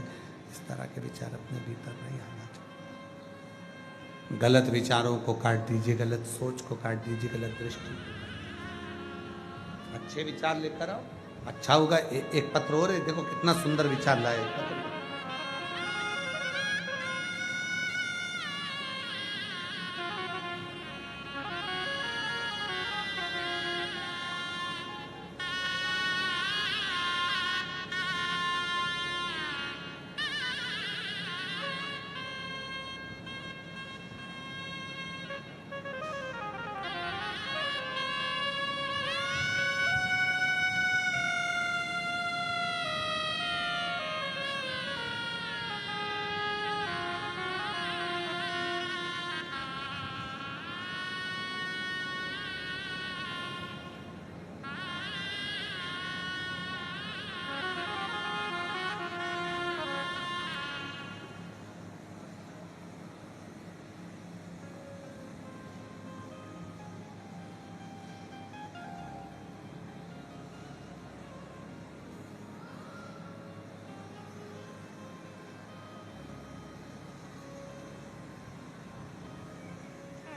A: इस तरह के विचार अपने भीतर नहीं आना चाहिए। गलत विचारों को काट दीजिए, गलत सोच को काट दीजिए, गलत दृष्टि। अच्छे विचार लेकर आओ, अच्छा होगा। एक पत्र और है, देखो कितना सुंदर विचार लाए।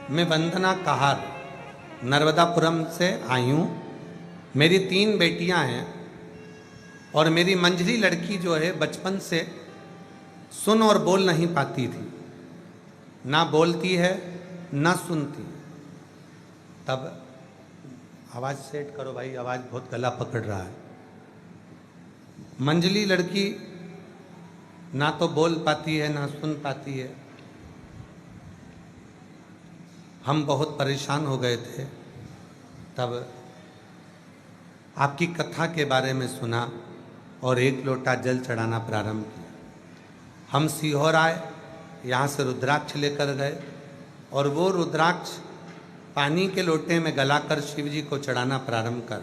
A: मैं वंदना कहार नर्मदापुरम से आई हूँ। मेरी 3 बेटियां हैं और मेरी मंझली लड़की जो है बचपन से सुन और बोल नहीं पाती थी, ना बोलती है ना सुनती। तब आवाज़ सेट करो भाई, आवाज़ बहुत गला पकड़ रहा है। मंझली लड़की ना तो बोल पाती है ना सुन पाती है। हम बहुत परेशान हो गए थे। तब आपकी कथा के बारे में सुना और 1 लोटा जल चढ़ाना प्रारंभ किया। हम सीहोर आए, यहाँ से रुद्राक्ष लेकर गए और वो रुद्राक्ष पानी के लोटे में गलाकर शिव जी को चढ़ाना प्रारंभ कर,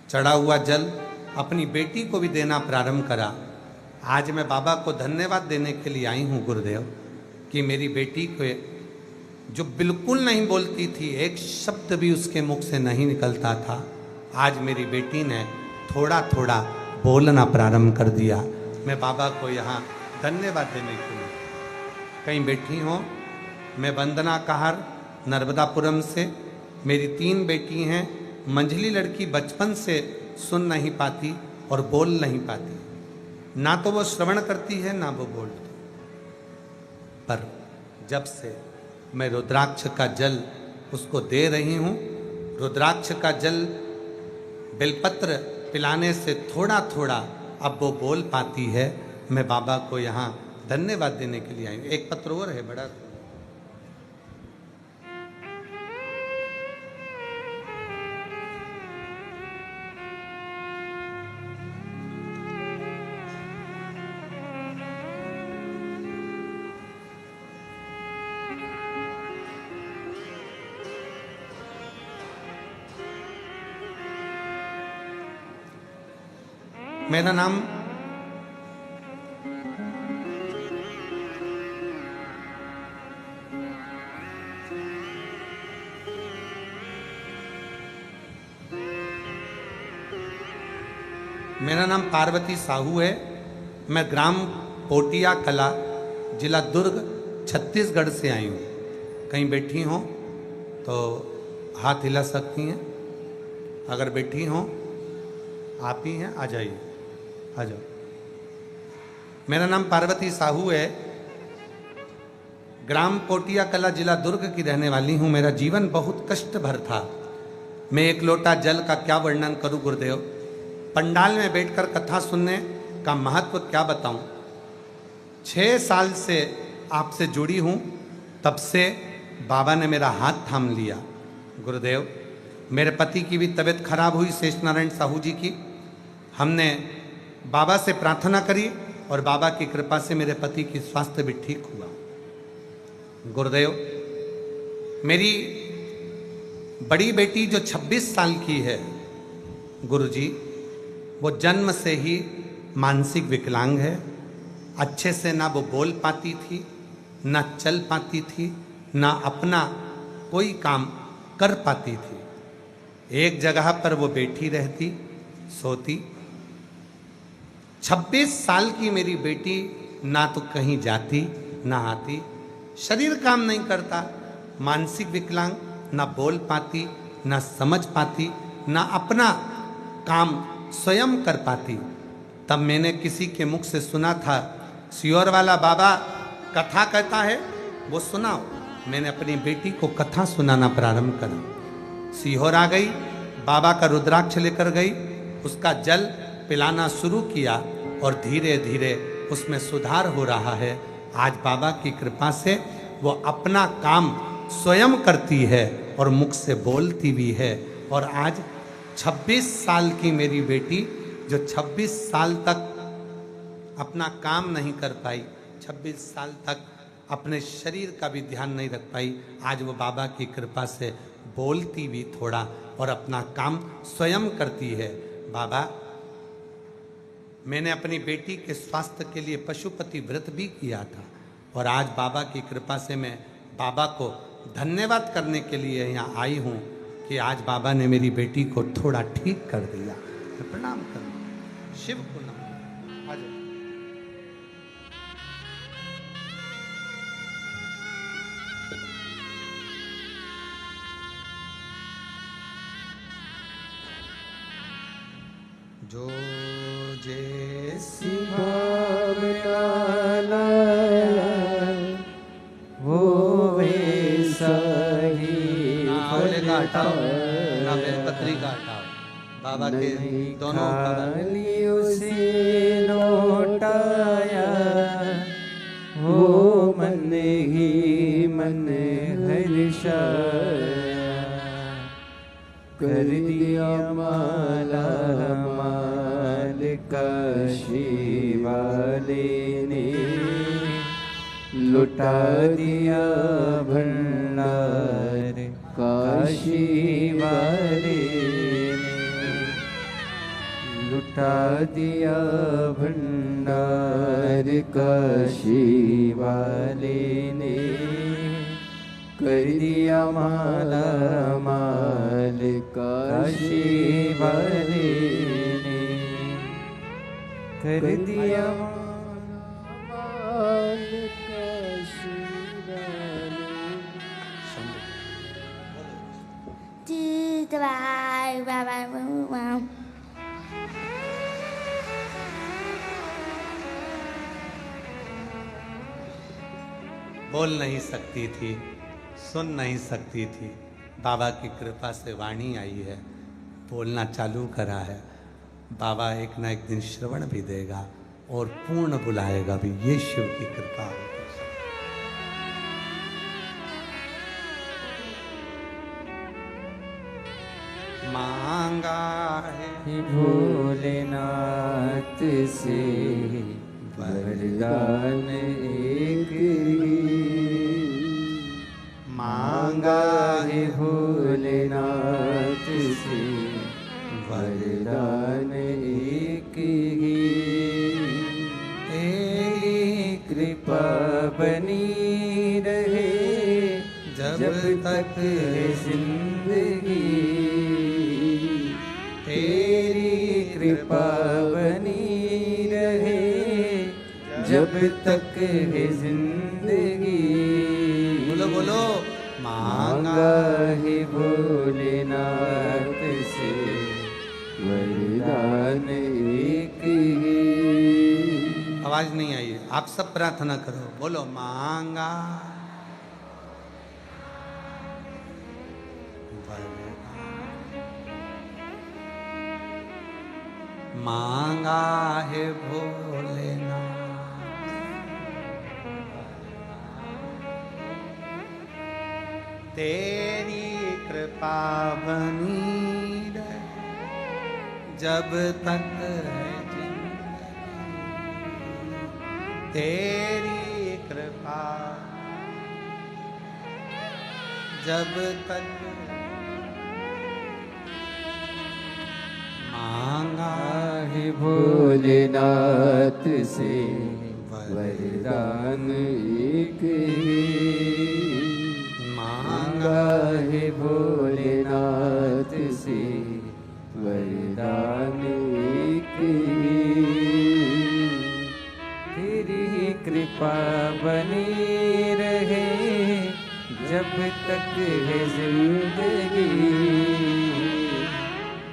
A: चढ़ा हुआ जल अपनी बेटी को भी देना प्रारंभ करा। आज मैं बाबा को धन्यवाद देने के लिए आई हूँ गुरुदेव, कि मेरी बेटी को जो बिल्कुल नहीं बोलती थी, एक शब्द भी उसके मुख से नहीं निकलता था, आज मेरी बेटी ने थोड़ा थोड़ा बोलना प्रारंभ कर दिया। मैं बाबा को यहाँ धन्यवाद देने के लिए कहीं बैठी हूँ। मैं वंदना कहार नर्मदापुरम से, मेरी 3 बेटी हैं। मंझली लड़की बचपन से सुन नहीं पाती और बोल नहीं पाती, ना तो वो श्रवण करती है ना वो बोलती। पर जब से मैं रुद्राक्ष का जल उसको दे रही हूँ, रुद्राक्ष का जल बेलपत्र पिलाने से थोड़ा थोड़ा अब वो बोल पाती है। मैं बाबा को यहाँ धन्यवाद देने के लिए आई हूँ। एक पत्र और है बड़ा। मेरा नाम पार्वती साहू है। मैं ग्राम पोटिया कला, जिला दुर्ग, छत्तीसगढ़ से आई हूँ। कहीं बैठी हो तो हाथ हिला सकती हैं। अगर बैठी हो आप ही हैं, आ जाइए, आ जाओ। मेरा नाम पार्वती साहू है, ग्राम पोटिया कला, जिला दुर्ग की रहने वाली हूँ। मेरा जीवन बहुत कष्ट भर था। मैं 1 लोटा जल का क्या वर्णन करूँ गुरुदेव। पंडाल में बैठकर कथा सुनने का महत्व क्या बताऊं। 6 साल से आपसे जुड़ी हूँ, तब से बाबा ने मेरा हाथ थाम लिया। गुरुदेव, मेरे पति की भी तबीयत खराब हुई, शेष नारायण साहू जी की। हमने बाबा से प्रार्थना करी और बाबा की कृपा से मेरे पति की स्वास्थ्य भी ठीक हुआ। गुरुदेव, मेरी बड़ी बेटी जो 26 साल की है गुरुजी, वो जन्म से ही मानसिक विकलांग है। अच्छे से ना वो बोल पाती थी, ना चल पाती थी, ना अपना कोई काम कर पाती थी। एक जगह पर वो बैठी रहती, सोती। 26 साल की मेरी बेटी ना तो कहीं जाती ना आती, शरीर काम नहीं करता, मानसिक विकलांग, ना बोल पाती, ना समझ पाती, ना अपना काम स्वयं कर पाती। तब मैंने किसी के मुख से सुना था, सीहोर वाला बाबा कथा कहता है, वो सुनाओ। मैंने अपनी बेटी को कथा सुनाना प्रारंभ करा। सीहोर आ गई, बाबा का रुद्राक्ष लेकर गई, उसका जल पिलाना शुरू किया और धीरे धीरे उसमें सुधार हो रहा है। आज बाबा की कृपा से वो अपना काम स्वयं करती है और मुख से बोलती भी है। और आज 26 साल की मेरी बेटी, जो 26 साल तक अपना काम नहीं कर पाई, 26 साल तक अपने शरीर का भी ध्यान नहीं रख पाई, आज वो बाबा की कृपा से बोलती भी थोड़ा और अपना काम स्वयं करती है। बाबा, मैंने अपनी बेटी के स्वास्थ्य के लिए पशुपति व्रत भी किया था और आज बाबा की कृपा से मैं बाबा को धन्यवाद करने के लिए यहाँ आई हूँ कि आज बाबा ने मेरी बेटी को थोड़ा ठीक कर दिया। मैं प्रणाम करूँ शिव को। नमः। आ जाओ। जो जैसी
B: भावना वो वैसा ही
A: नावले का हटाओ,
B: फल
A: ना बेलपत्री का हटाओ। बाबा के दोनों
B: खाली उसे लौटाया, वो मन ही मन हर्षाया, कर दिया माला माल काशी वाले ने, लुटा दिया भंडार काशी वाले ने, लुटा दिया भंडार काशी वाले ने, कर दिया माला माल काशी वाले ने, कर दिया माल काशी वाले।
A: बोल नहीं सकती थी, सुन नहीं सकती थी, बाबा की कृपा से वाणी आई है, बोलना चालू करा है। बाबा एक ना एक दिन श्रवण भी देगा और पूर्ण बुलाएगा भी, ये शिव की कृपा होगी। मांगा है
B: भोलेनाथ से वरदान एक ही, मांगा है भोलेनाथ से वरदान एक ही, तेरी कृपा बनी रहे जब तक है जिंदगी, तेरी कृपा बनी रहे जब तक है जिंदगी।
A: बोलो बोलो।
B: मांगा है भोलेनाथ से वरदान एक ही।
A: आवाज नहीं आई है, आप सब प्रार्थना करो, बोलो मांगा मांगा है भोलेनाथ, तेरी कृपा बनी रहे जब तक है जिंदगी, तेरी कृपा जब तक। मांगा
B: है भोलेनाथ से वरदान एक ही, मांगा है भोलेनाथ से वरदान एक ही, तेरी कृपा बनी रहे जब तक है जिंदगी,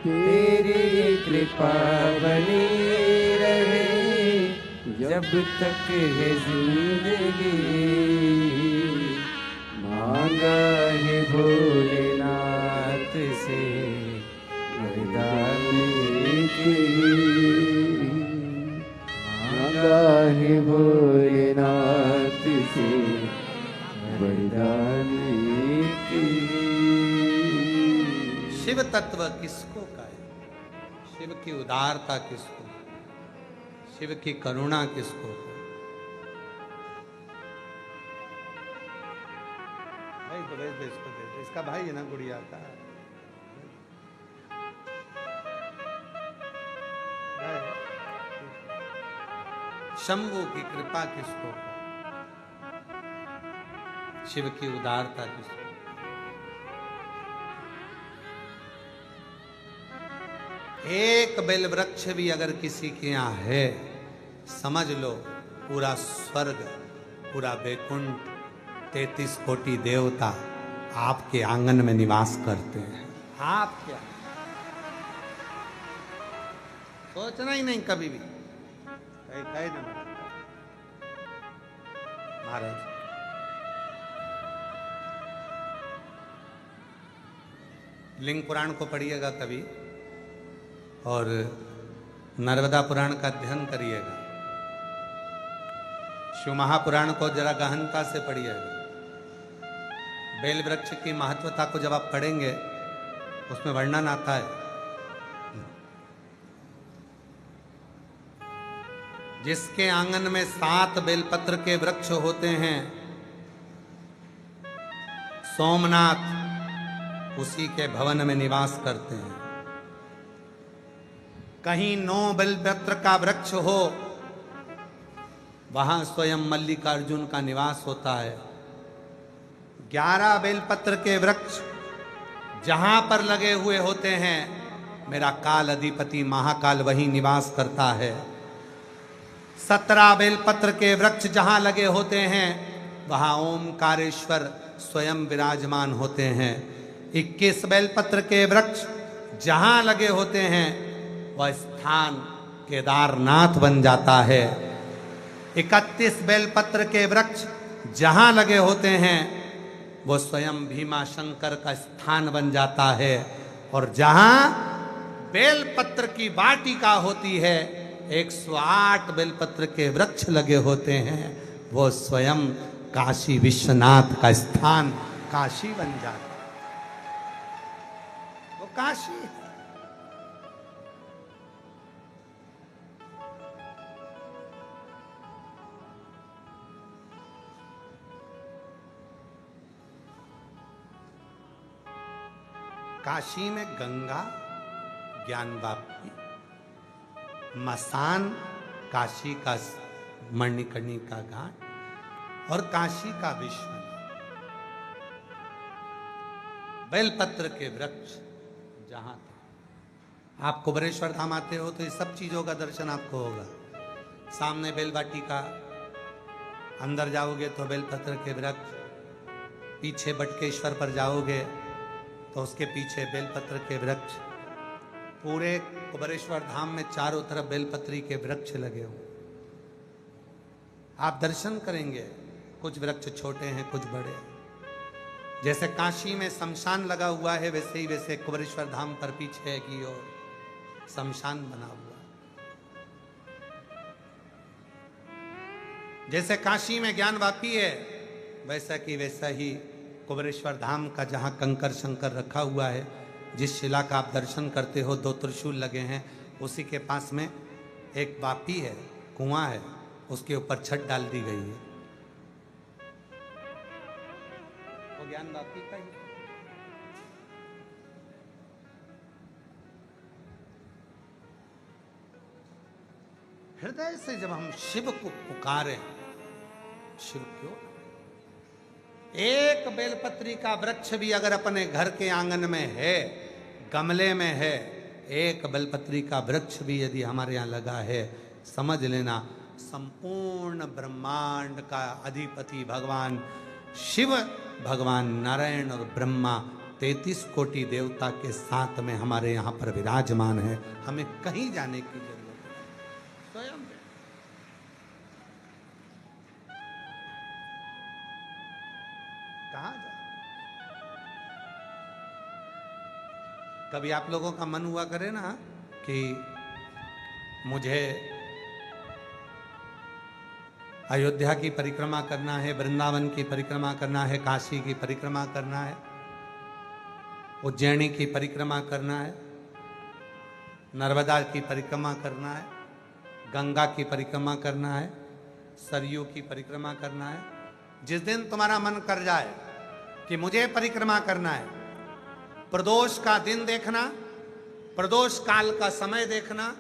B: तेरी कृपा बनी रहे जब तक है जिंदगी। मांगा है भोलेनाथ से वरदान एक ही, मांगा है भोलेनाथ से वरदान एक ही।
A: शिव तत्व किसको कहे, शिव की उदारता किसको, शिव की करुणा किसको कहे। भाई तो भेज दे इसको, दे दे, इसका भाई है ना गुड़िया का। शंभू की कृपा किसको कहे, शिव की उदारता किसको। एक बेल वृक्ष भी अगर किसी के यहाँ है, समझ लो पूरा स्वर्ग, पूरा वैकुंठ, 33 कोटि देवता आपके आंगन में निवास करते हैं। आपके सोचना ही नहीं कभी भी। कहे ना महाराज, लिंग पुराण को पढ़िएगा कभी और नर्मदा पुराण का अध्ययन करिएगा। शिव महापुराण को जरा गहनता से पढ़िएगा। बेल वृक्ष की महत्वता को जब आप पढ़ेंगे उसमें वर्णन आता है, जिसके आंगन में 7 बेलपत्र के वृक्ष होते हैं, सोमनाथ उसी के भवन में निवास करते हैं। कहीं 9 बेलपत्र का वृक्ष हो, वहां स्वयं मल्लिकार्जुन का निवास होता है। 11 बेलपत्र के वृक्ष जहां पर लगे हुए होते हैं, मेरा काल अधिपति महाकाल वहीं निवास करता है। 17 बेलपत्र के वृक्ष जहां लगे होते हैं, वहां ओमकारेश्वर स्वयं विराजमान होते हैं। 21 बेलपत्र के वृक्ष जहां लगे होते हैं, वह स्थान केदारनाथ बन जाता है। 31 बेलपत्र के वृक्ष जहां लगे होते हैं, वो स्वयं भीमा शंकर का स्थान बन जाता है। और जहां बेलपत्र की वाटिका होती है, 108 बेलपत्र के वृक्ष लगे होते हैं, वो स्वयं काशी विश्वनाथ का स्थान काशी बन जाता है। वो काशी है। काशी में गंगा ज्ञानवापी, मसान काशी का मणिकर्णिका घाट और काशी का विश्वनाथ। बेलपत्र के वृक्ष जहां थे, आप कुबरेश्वर धाम आते हो तो ये सब चीजों का दर्शन आपको होगा। सामने बेलवाटिका, अंदर जाओगे तो बेलपत्र के वृक्ष, पीछे बटकेश्वर पर जाओगे तो उसके पीछे बेलपत्र के वृक्ष। पूरे कुबरेश्वर धाम में चारों तरफ बेलपत्री के वृक्ष लगे हुए। आप दर्शन करेंगे, कुछ वृक्ष छोटे हैं, कुछ बड़े हैं। जैसे काशी में शमशान लगा हुआ है, वैसे कुबरेश्वर धाम पर पीछे की ओर शमशान बना हुआ। जैसे काशी में ज्ञानवापी है, वैसा ही कुबरेश्वर धाम का जहाँ कंकर शंकर रखा हुआ है, जिस शिला का आप दर्शन करते हो, 2 त्रिशूल लगे हैं, उसी के पास में एक वापी है, कुआं है, उसके ऊपर छत डाल दी गई है। वो ज्ञान वापी का ही। हृदय से जब हम शिव को पुकारे, शिव क्यों, एक बेलपत्री का वृक्ष भी अगर अपने घर के आंगन में है, गमले में है, एक बेलपत्री का वृक्ष भी यदि हमारे यहाँ लगा है, समझ लेना संपूर्ण ब्रह्मांड का अधिपति भगवान शिव, भगवान नारायण और ब्रह्मा 33 कोटि देवता के साथ में हमारे यहाँ पर विराजमान है। हमें कहीं जाने की जरूरत नहीं, स्वयं कहाँ जा। कभी आप लोगों का मन हुआ करे ना कि मुझे अयोध्या की परिक्रमा करना है, वृंदावन की परिक्रमा करना है, काशी की परिक्रमा करना है, उज्जैनी की परिक्रमा करना है, नर्मदा की परिक्रमा करना है, गंगा की परिक्रमा करना है, सरयू की परिक्रमा करना है। जिस दिन तुम्हारा मन कर जाए कि मुझे परिक्रमा करना है, प्रदोष का दिन देखना, प्रदोष काल का समय देखना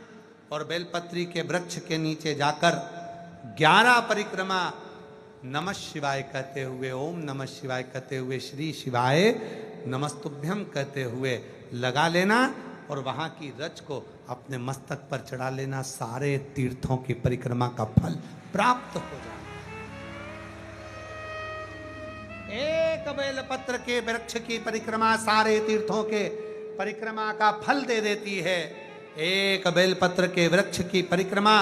A: और बेलपत्री के वृक्ष के नीचे जाकर 11 परिक्रमा नमः शिवाय कहते हुए, ओम नमः शिवाय कहते हुए, श्री शिवाय नमस्तुभ्यम कहते हुए लगा लेना और वहां की रच को अपने मस्तक पर चढ़ा लेना। सारे तीर्थों की परिक्रमा का फल प्राप्त हो जाए। एक बेलपत्र के वृक्ष की परिक्रमा सारे तीर्थों के परिक्रमा का फल दे देती है। एक बेलपत्र के वृक्ष की परिक्रमा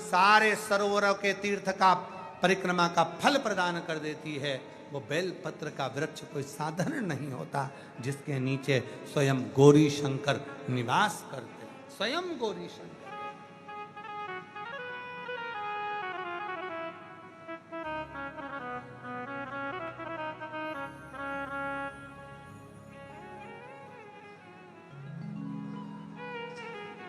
A: सारे सरोवरों के तीर्थ का परिक्रमा का फल प्रदान कर देती है। वो बेलपत्र का वृक्ष कोई साधारण नहीं होता, जिसके नीचे स्वयं गौरी शंकर निवास करते हैं। स्वयं गौरी शंकर।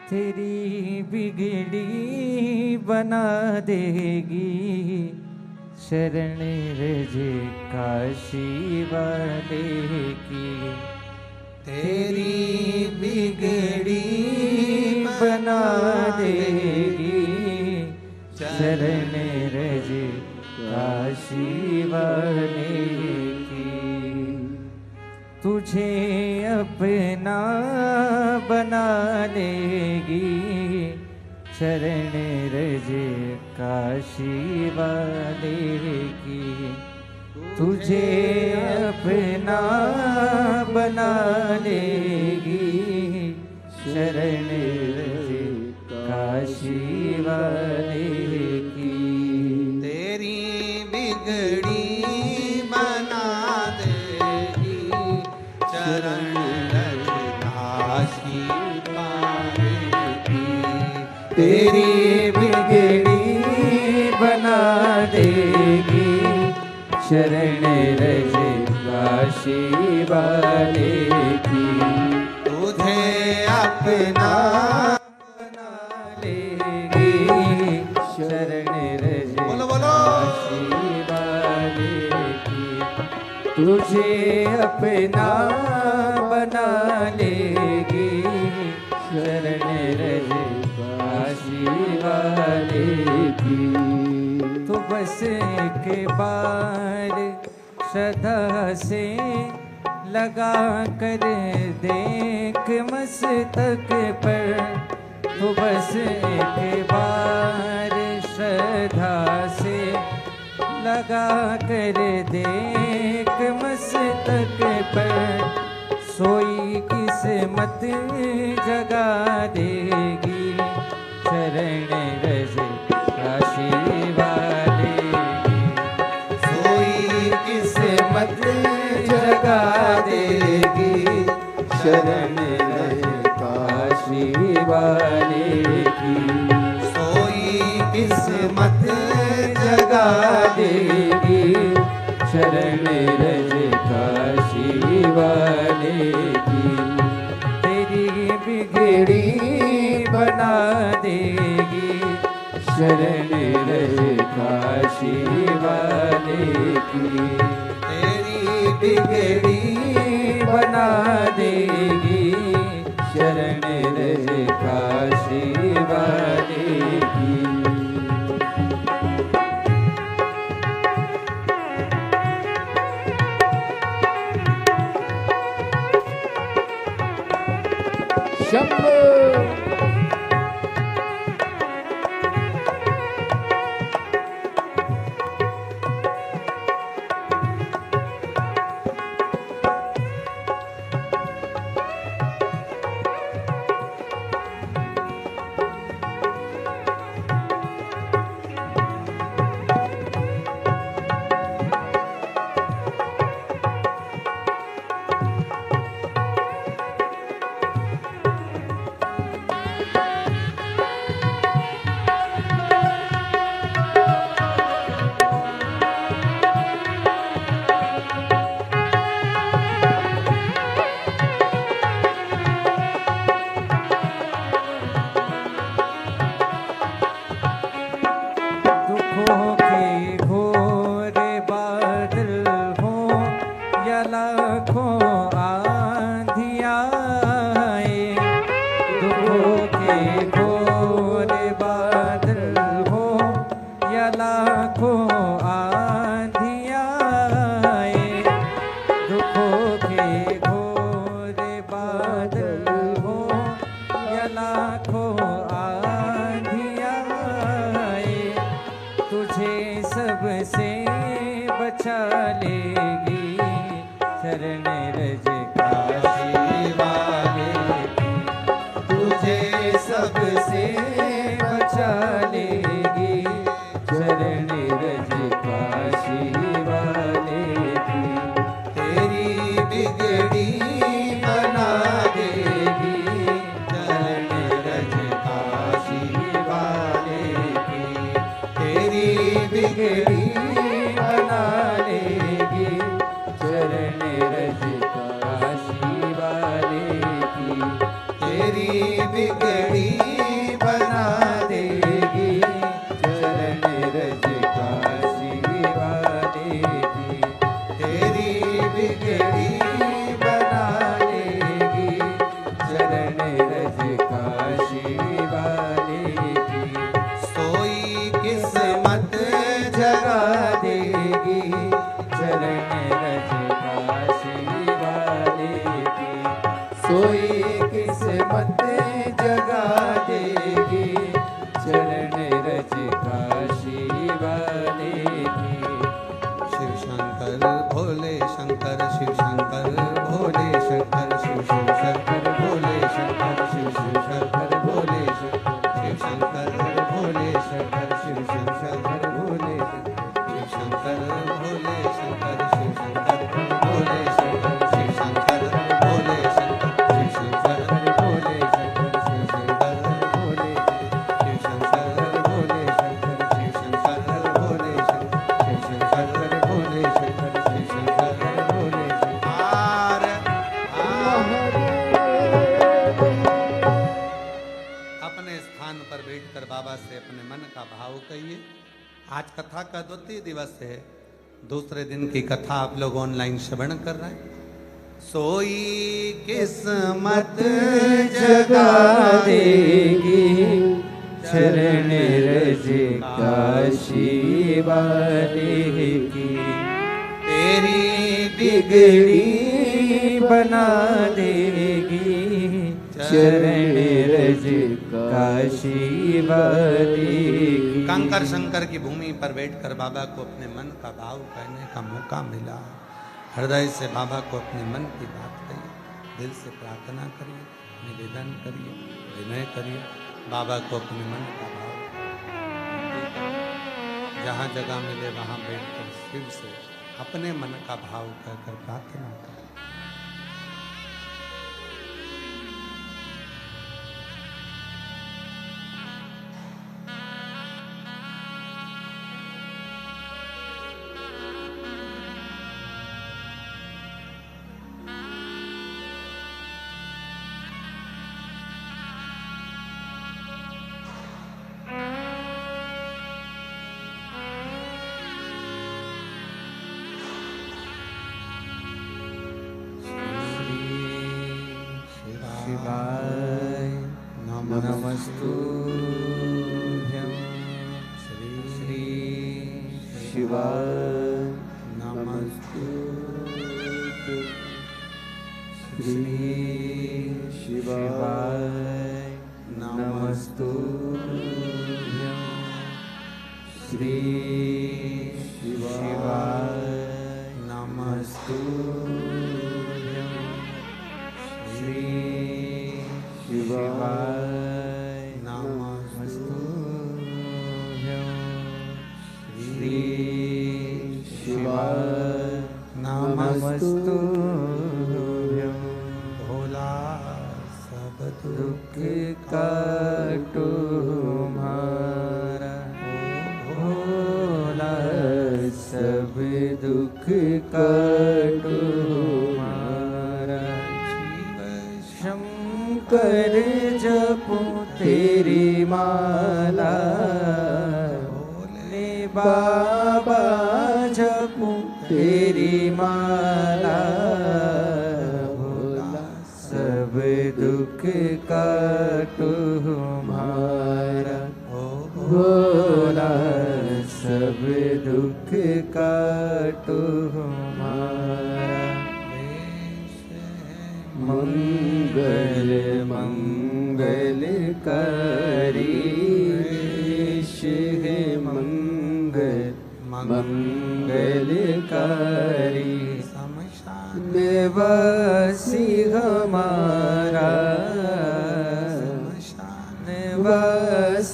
B: तेरी बिगड़ी बना देगी शरण रज काशी वाले की। तेरी बिगड़ी बना देगी शरण रज काशी वाले की। तुझे अपना बना लेगी शरण रज काशी वाले की। तुझे अपना बना लेगी शरण रज काशी वाले की।
A: तेरी बिगड़ी बना देगी चरण रज काशी वाले की।
B: तेरी बिगड़ी बना देगी शरण रज काशी वाले की।
A: तुझे अपना
B: बना लेगी शरण रज
A: बोलो बोलो।
B: काशी वाले की। तुझे अपना बना लेगी शरण रज काशी वाले की। तो बस एक बार श्रद्धा से लगा कर देख मस्तक पर। तो बस एक बार श्रद्धा से लगा कर देख मस्तक पर। सोई किस्मत जगा देगी शरण रज काशी वाले की। सोई किस्मत जगा देगी शरण रज काशी वाले की। सोई किस्मत जगा देगी शरण रज काशी वाले की। तेरी बिगड़ी बना देगी शरण रज काशी वाले की। तेरी बिगड़ी बना देगी शरण रज काशी वाले की। शंभो से बचा लेगी चरण रज काशी वाले की।
A: तेरी बिगड़ी बना देगी
B: चरण रज काशी वाले की।
A: तेरी बिगड़ी
B: बना लेगी चरण रज काशी वाले की।
A: तेरी बिगड़ी
B: बना देगी चरण रज काशी वाले की।
A: तेरी बिगड़ी
B: बना लेगी चरण रज काशी वाले की।
A: सोई किस्मत
B: जगा देगी चरण रज काशी वाले की। सोई किस्मत जगा देगी चरण रज काशी वाले की।
A: शिव शंकर भोले शंकर शिव शंकर भोले शंकर शिव शंकर भोले शंकर शिव शंकर भोले शिव शंकर भोले शंकर शिव शंकर भोले शिव शंकर भोले शंकर शिव शंकर भोले शंकर शिव शंकर भोले शंकर शिव शंकर भोले शंकर शिव शंकर भोले शिव शंकर भोले शंकर शिव शंकर भोले शंकर शिव शंकर भोले शंकर शिव शंकर भोले शंकर। अपने स्थान पर बैठकर बाबा से अपने मन का भाव कहिए। आज कथा का द्वितीय दिवस है, दूसरे दिन की कथा आप लोग ऑनलाइन श्रवण कर रहे हैं। सोई किस्मत
B: जगा देगी चरण रज काशी वाले की।
A: तेरी
B: बिगड़ी बना देगी चरण रज काशी वाले की।
A: कंकर शंकर की भूमि पर बैठकर बाबा को अपने मन का भाव कहने का मौका मिला। हृदय से बाबा को अपने मन की बात कहिए, दिल से प्रार्थना करिए, निवेदन करिए, विनय करिए। बाबा को अपने मन का भाव जहाँ जगह मिले वहाँ बैठकर शिव से अपने मन का भाव कहकर प्रार्थना करें।
B: शिवाय नमस्तुभ्यं। श्री शिवाय नमस्तुभ्यं। श्री शिवाय नमस्तुभ्यं। श्री शिवाय नमस्तुभ्यं। श्री शिवाय नमस्तुभ्यं। श्री शिवाय नमस्तुभ्यं।
A: भोला सब
B: दुख काटो हमारा, भोला सब दुख काटो हमारा। शंकर जपो तेरी माला, भोले बाबा जपो तेरी माला। भोला सब दुख काटो हमारा, भोला सब दुख काटो हमारा। मंगल मंगल करी है मंगल मंगलकारी। निवासी हमारा, निवासी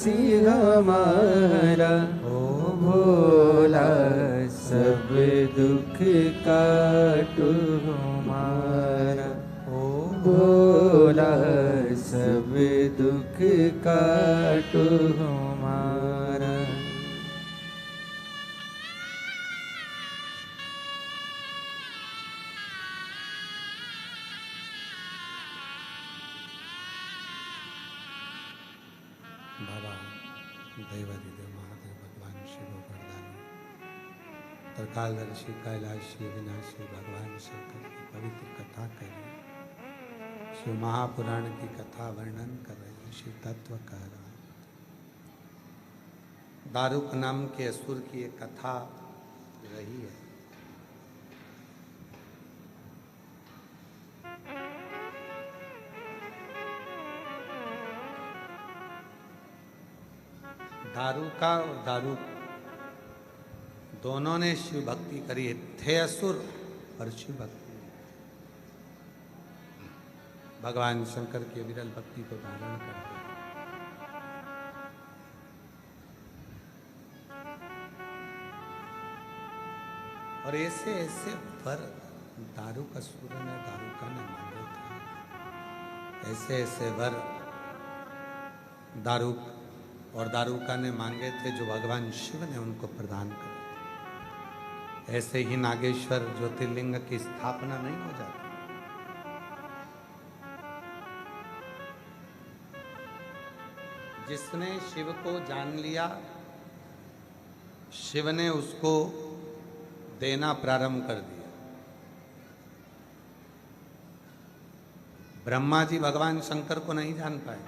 B: विनाशी हमारा,
A: ओ
B: भोला सब दुख काटो हमारा,
A: ओ
B: भोला सब दुख काटो हमारा।
A: बाबा देवादिदेव महादेव भगवान शिव वरदानी त्रिकालदर्शी कैलाशी विनाशी भगवान शंकर की पवित्र कथा कर रहे, शिव महापुराण की कथा वर्णन कर रहे, शिव तत्व कह रहा। दारुक नाम के असुर की एक कथा रही है। दारुका और दारुक दोनों ने शिव भक्ति करी, थे असुर और शिव भक्ति, भगवान शंकर की विरल भक्ति को धारण करते। और ऐसे ऐसे वर दारुक असुर ने दारुका ने मांगे थे, ऐसे ऐसे वर दारुक और दारुका ने मांगे थे जो भगवान शिव ने उनको प्रदान करे। ऐसे ही नागेश्वर ज्योतिर्लिंग की स्थापना नहीं हो जाती। जिसने शिव को जान लिया, शिव ने उसको देना प्रारंभ कर दिया। ब्रह्मा जी भगवान शंकर को नहीं जान पाए,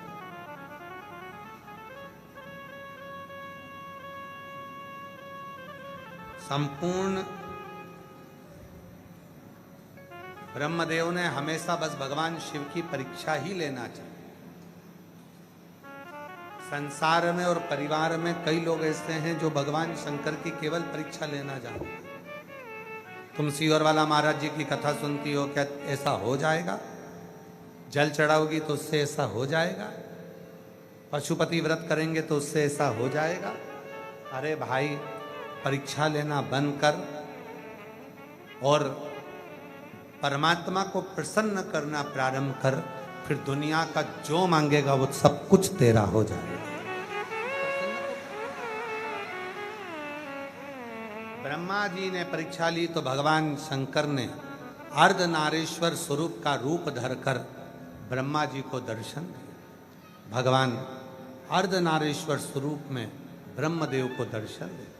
A: संपूर्ण ब्रह्मदेव ने हमेशा बस भगवान शिव की परीक्षा ही लेना चाहिए। संसार में और परिवार में कई लोग ऐसे हैं जो भगवान शंकर की केवल परीक्षा लेना जानते हैं। तुम सीवर वाला महाराज जी की कथा सुनती हो, क्या ऐसा हो जाएगा? जल चढ़ाओगी तो उससे ऐसा हो जाएगा? पशुपति व्रत करेंगे तो उससे ऐसा हो जाएगा? अरे भाई, परीक्षा लेना बंद कर और परमात्मा को प्रसन्न करना प्रारंभ कर, फिर दुनिया का जो मांगेगा वो सब कुछ तेरा हो जाएगा। ब्रह्मा जी ने परीक्षा ली तो भगवान शंकर ने अर्धनारीश्वर स्वरूप का रूप धरकर ब्रह्मा जी को दर्शन दिया। भगवान अर्धनारीश्वर स्वरूप में ब्रह्मदेव को दर्शन दिया।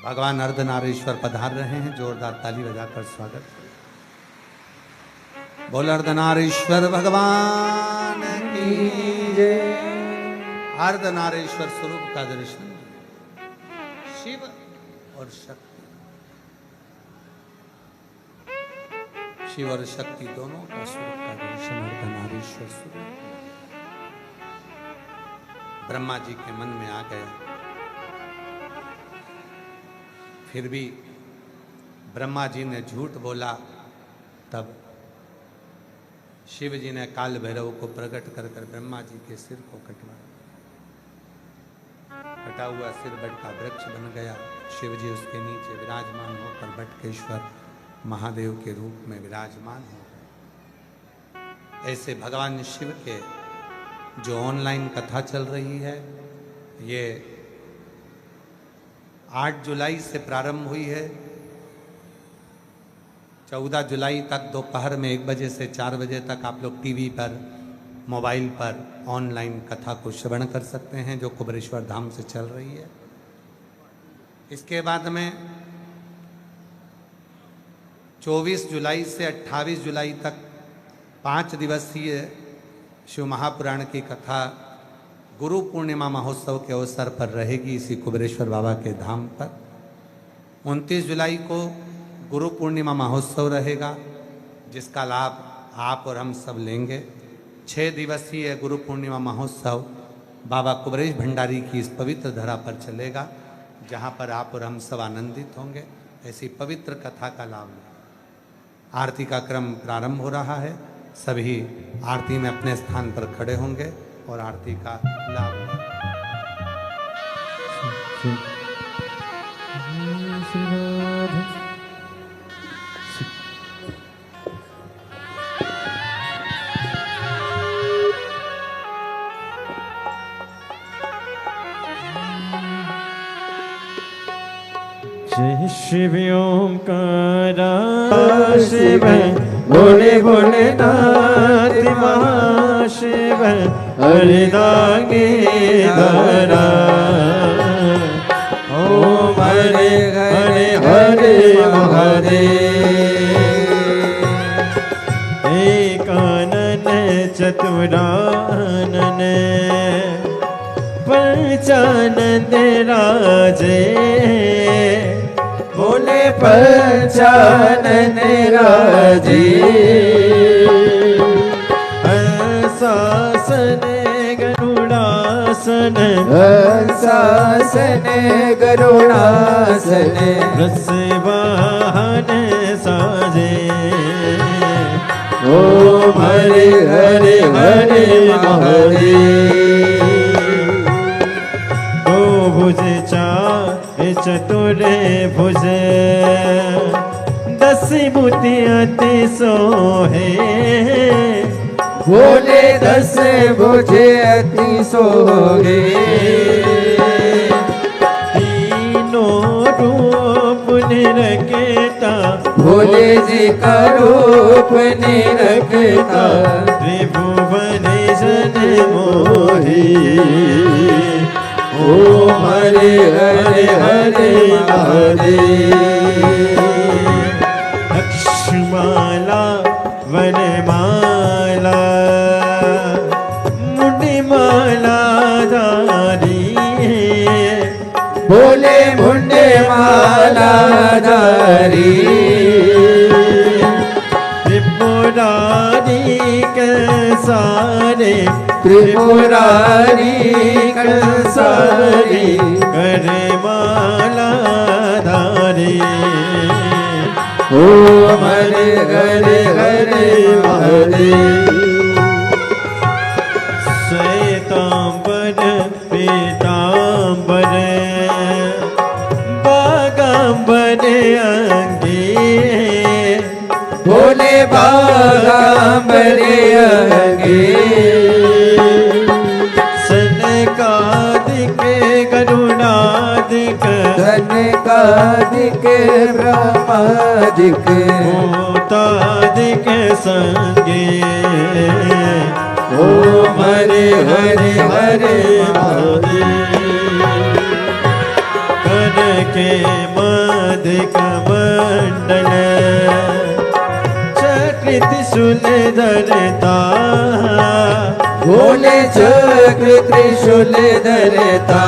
A: भगवान अर्धनारीश्वर पधार रहे हैं, जोरदार ताली बजाकर स्वागत करें। बोल अर्धनारीश्वर भगवान की जय। अर्धनारीश्वर स्वरूप का दर्शन शिव और शक्ति, शिव और शक्ति दोनों का स्वरूप का दर्शन अर्धनारीश्वर स्वरूप ब्रह्मा जी के मन में आ गया। फिर भी ब्रह्मा जी ने झूठ बोला, तब शिव जी ने काल भैरव को प्रकट कर ब्रह्मा जी के सिर को कटवाया। कटा हुआ सिर बट का वृक्ष बन गया। शिव जी उसके नीचे विराजमान होकर बटकेश्वर महादेव के रूप में विराजमान हो गए। ऐसे भगवान शिव के जो ऑनलाइन कथा चल रही है, ये 8 जुलाई से प्रारंभ हुई है। 14 जुलाई तक दोपहर में 1 बजे से 4 बजे तक आप लोग टीवी पर, मोबाइल पर ऑनलाइन कथा को श्रवण कर सकते हैं, जो कुबेरेश्वर धाम से चल रही है। इसके बाद में 24 जुलाई से 28 जुलाई तक 5 दिवसीय शिव महापुराण की कथा गुरु पूर्णिमा महोत्सव के अवसर पर रहेगी इसी कुबेरेश्वर बाबा के धाम पर। 29 जुलाई को गुरु पूर्णिमा महोत्सव रहेगा, जिसका लाभ आप और हम सब लेंगे। 6 दिवसीय गुरु पूर्णिमा महोत्सव बाबा कुबेरेश भंडारी की इस पवित्र धरा पर चलेगा, जहाँ पर आप और हम सब आनंदित होंगे। ऐसी पवित्र कथा का लाभ लें। आरती का क्रम प्रारंभ हो रहा है। सभी आरती में अपने स्थान पर खड़े होंगे और आरती का लाभ लें।
B: जय शिव ओंकारा शिव भोले भोलेनाथ महाशिव हरिदागे धरा ओम हरे हरे हरे महादेव एकानन चतुरानन पंचानंद राजे बोले पंचानन राजे हंसासन गरुड़ासन हंसासन गरुड़ासन वृषवाहन साजे ओम हरे हरे हरे महादेव भुज चार चतुर भुज दस बुतियति सोहे भोले दस भुजे अति सोहे तीनों रूप निरखता भोले जी का रूप निरखता त्रिभुवन जन मोही ओम हरे हरे हरे महादेव लक्ष्माला वनमाला मुंडमाला धारी बोले मुंडे माला धारी त्रिपुरारी के सारे त्रिपुरारी कंसारी कर माला धारी ओम हरे हरे हरे महादेव श्वेतांबर पीतांबर बागांबर अंगे भोले बागांबर अंगे सनकादिक गरुड़ादिक धनकादिक ब्रह्मादिक भूतादिक संगे ओम हरे हरे हरे महादेव कर के मधिक मंडल चक्र त्रिशूल धरता भोले चक्र त्रिशूल धरता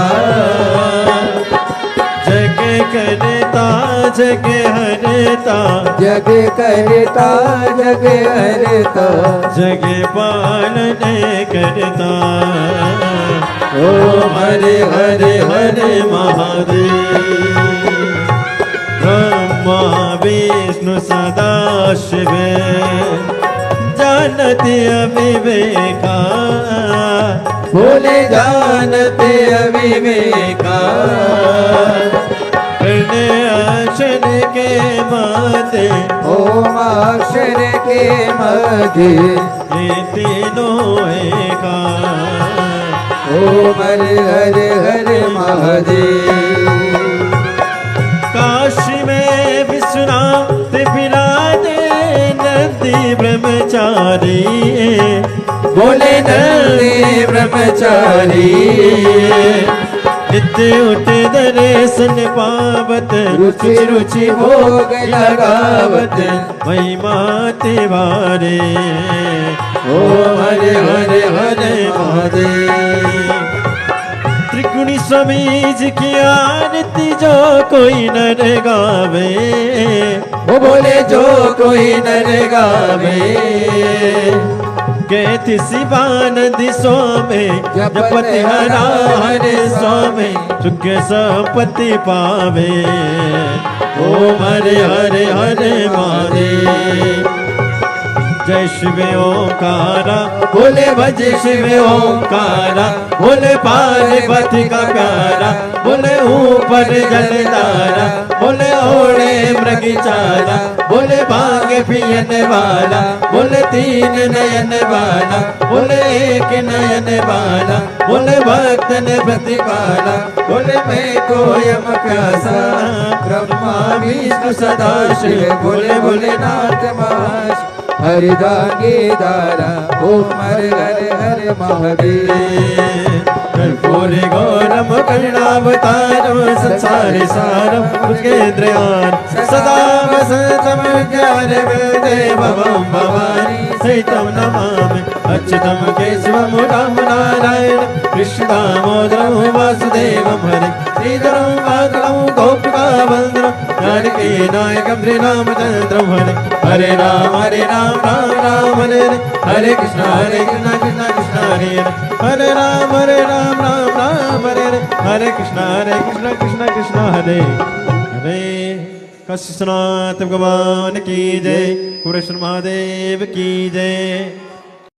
B: जग करता जग हरता जग करता जग हरता जग पालन करता ओम हरे हरे हरे महादेव ब्रह्मा विष्णु सदा शिव जानते अविवेका भोले जानते अविवेका अक्षर के मध्य ओम अक्षर के मध्य ये तीनों एका ओम हरे हरे हरे महादेव काशी में विश्वनाथ विराजे नंदी ब्रह्मचारी बोले नंदी ब्रह्मचारी नित्य उठ दर्शन पावत रुचि रुचि भोग लगावत महिमा तिवारे ओम हरे हरे हरे महादेव त्रिगुणी समीज की आरती जो कोई नर गावे वो बोले जो कोई नर गावे कहती शिवानंद स्वामी जपति हरा हरे स्वामी सुख संपत्ति पावे ओम हरे हरे हरे महादेव जय शिव ओंकारा, बोले भज शिव ओंकारा, बोले पार्वती का प्यारा, बोले ऊपर जलधारा, बोले ओढ़े मृग चारा, बोले भांग पियन वाला, बोले तीन नयन वाला, बोले एक नयन वाला, बोले भक्तन प्रतिपाला, बोले मैं को यम प्यासा, ब्रह्मा विष्णु सदा शिव, बोले भोलेनाथ महाशिव।
C: हरिदांगे दारा ओम हर हर हर महावीर।
B: कर्पूरे गौरम करुणावतारम संसार सारम भुजगेन्द्रयान सदा वसंतम ज्ञान देवं भवानी सहितं नमामि अच्युतं केशवं राम नारायण कृष्ण दामोदरं वासुदेवं हरे श्रीधरं माधवं गोपिका वन्दनं जानकी नायकं श्रीरामचन्द्रं हरे हरे राम राम राम हरे हरे हरे कृष्ण कृष्ण कृष्ण हरे हरे हरे राम राम हरे हरे कृष्ण कृष्ण हरे हरे। काशी विश्वनाथ भगवान की जय, कृष्ण महादेव की जय।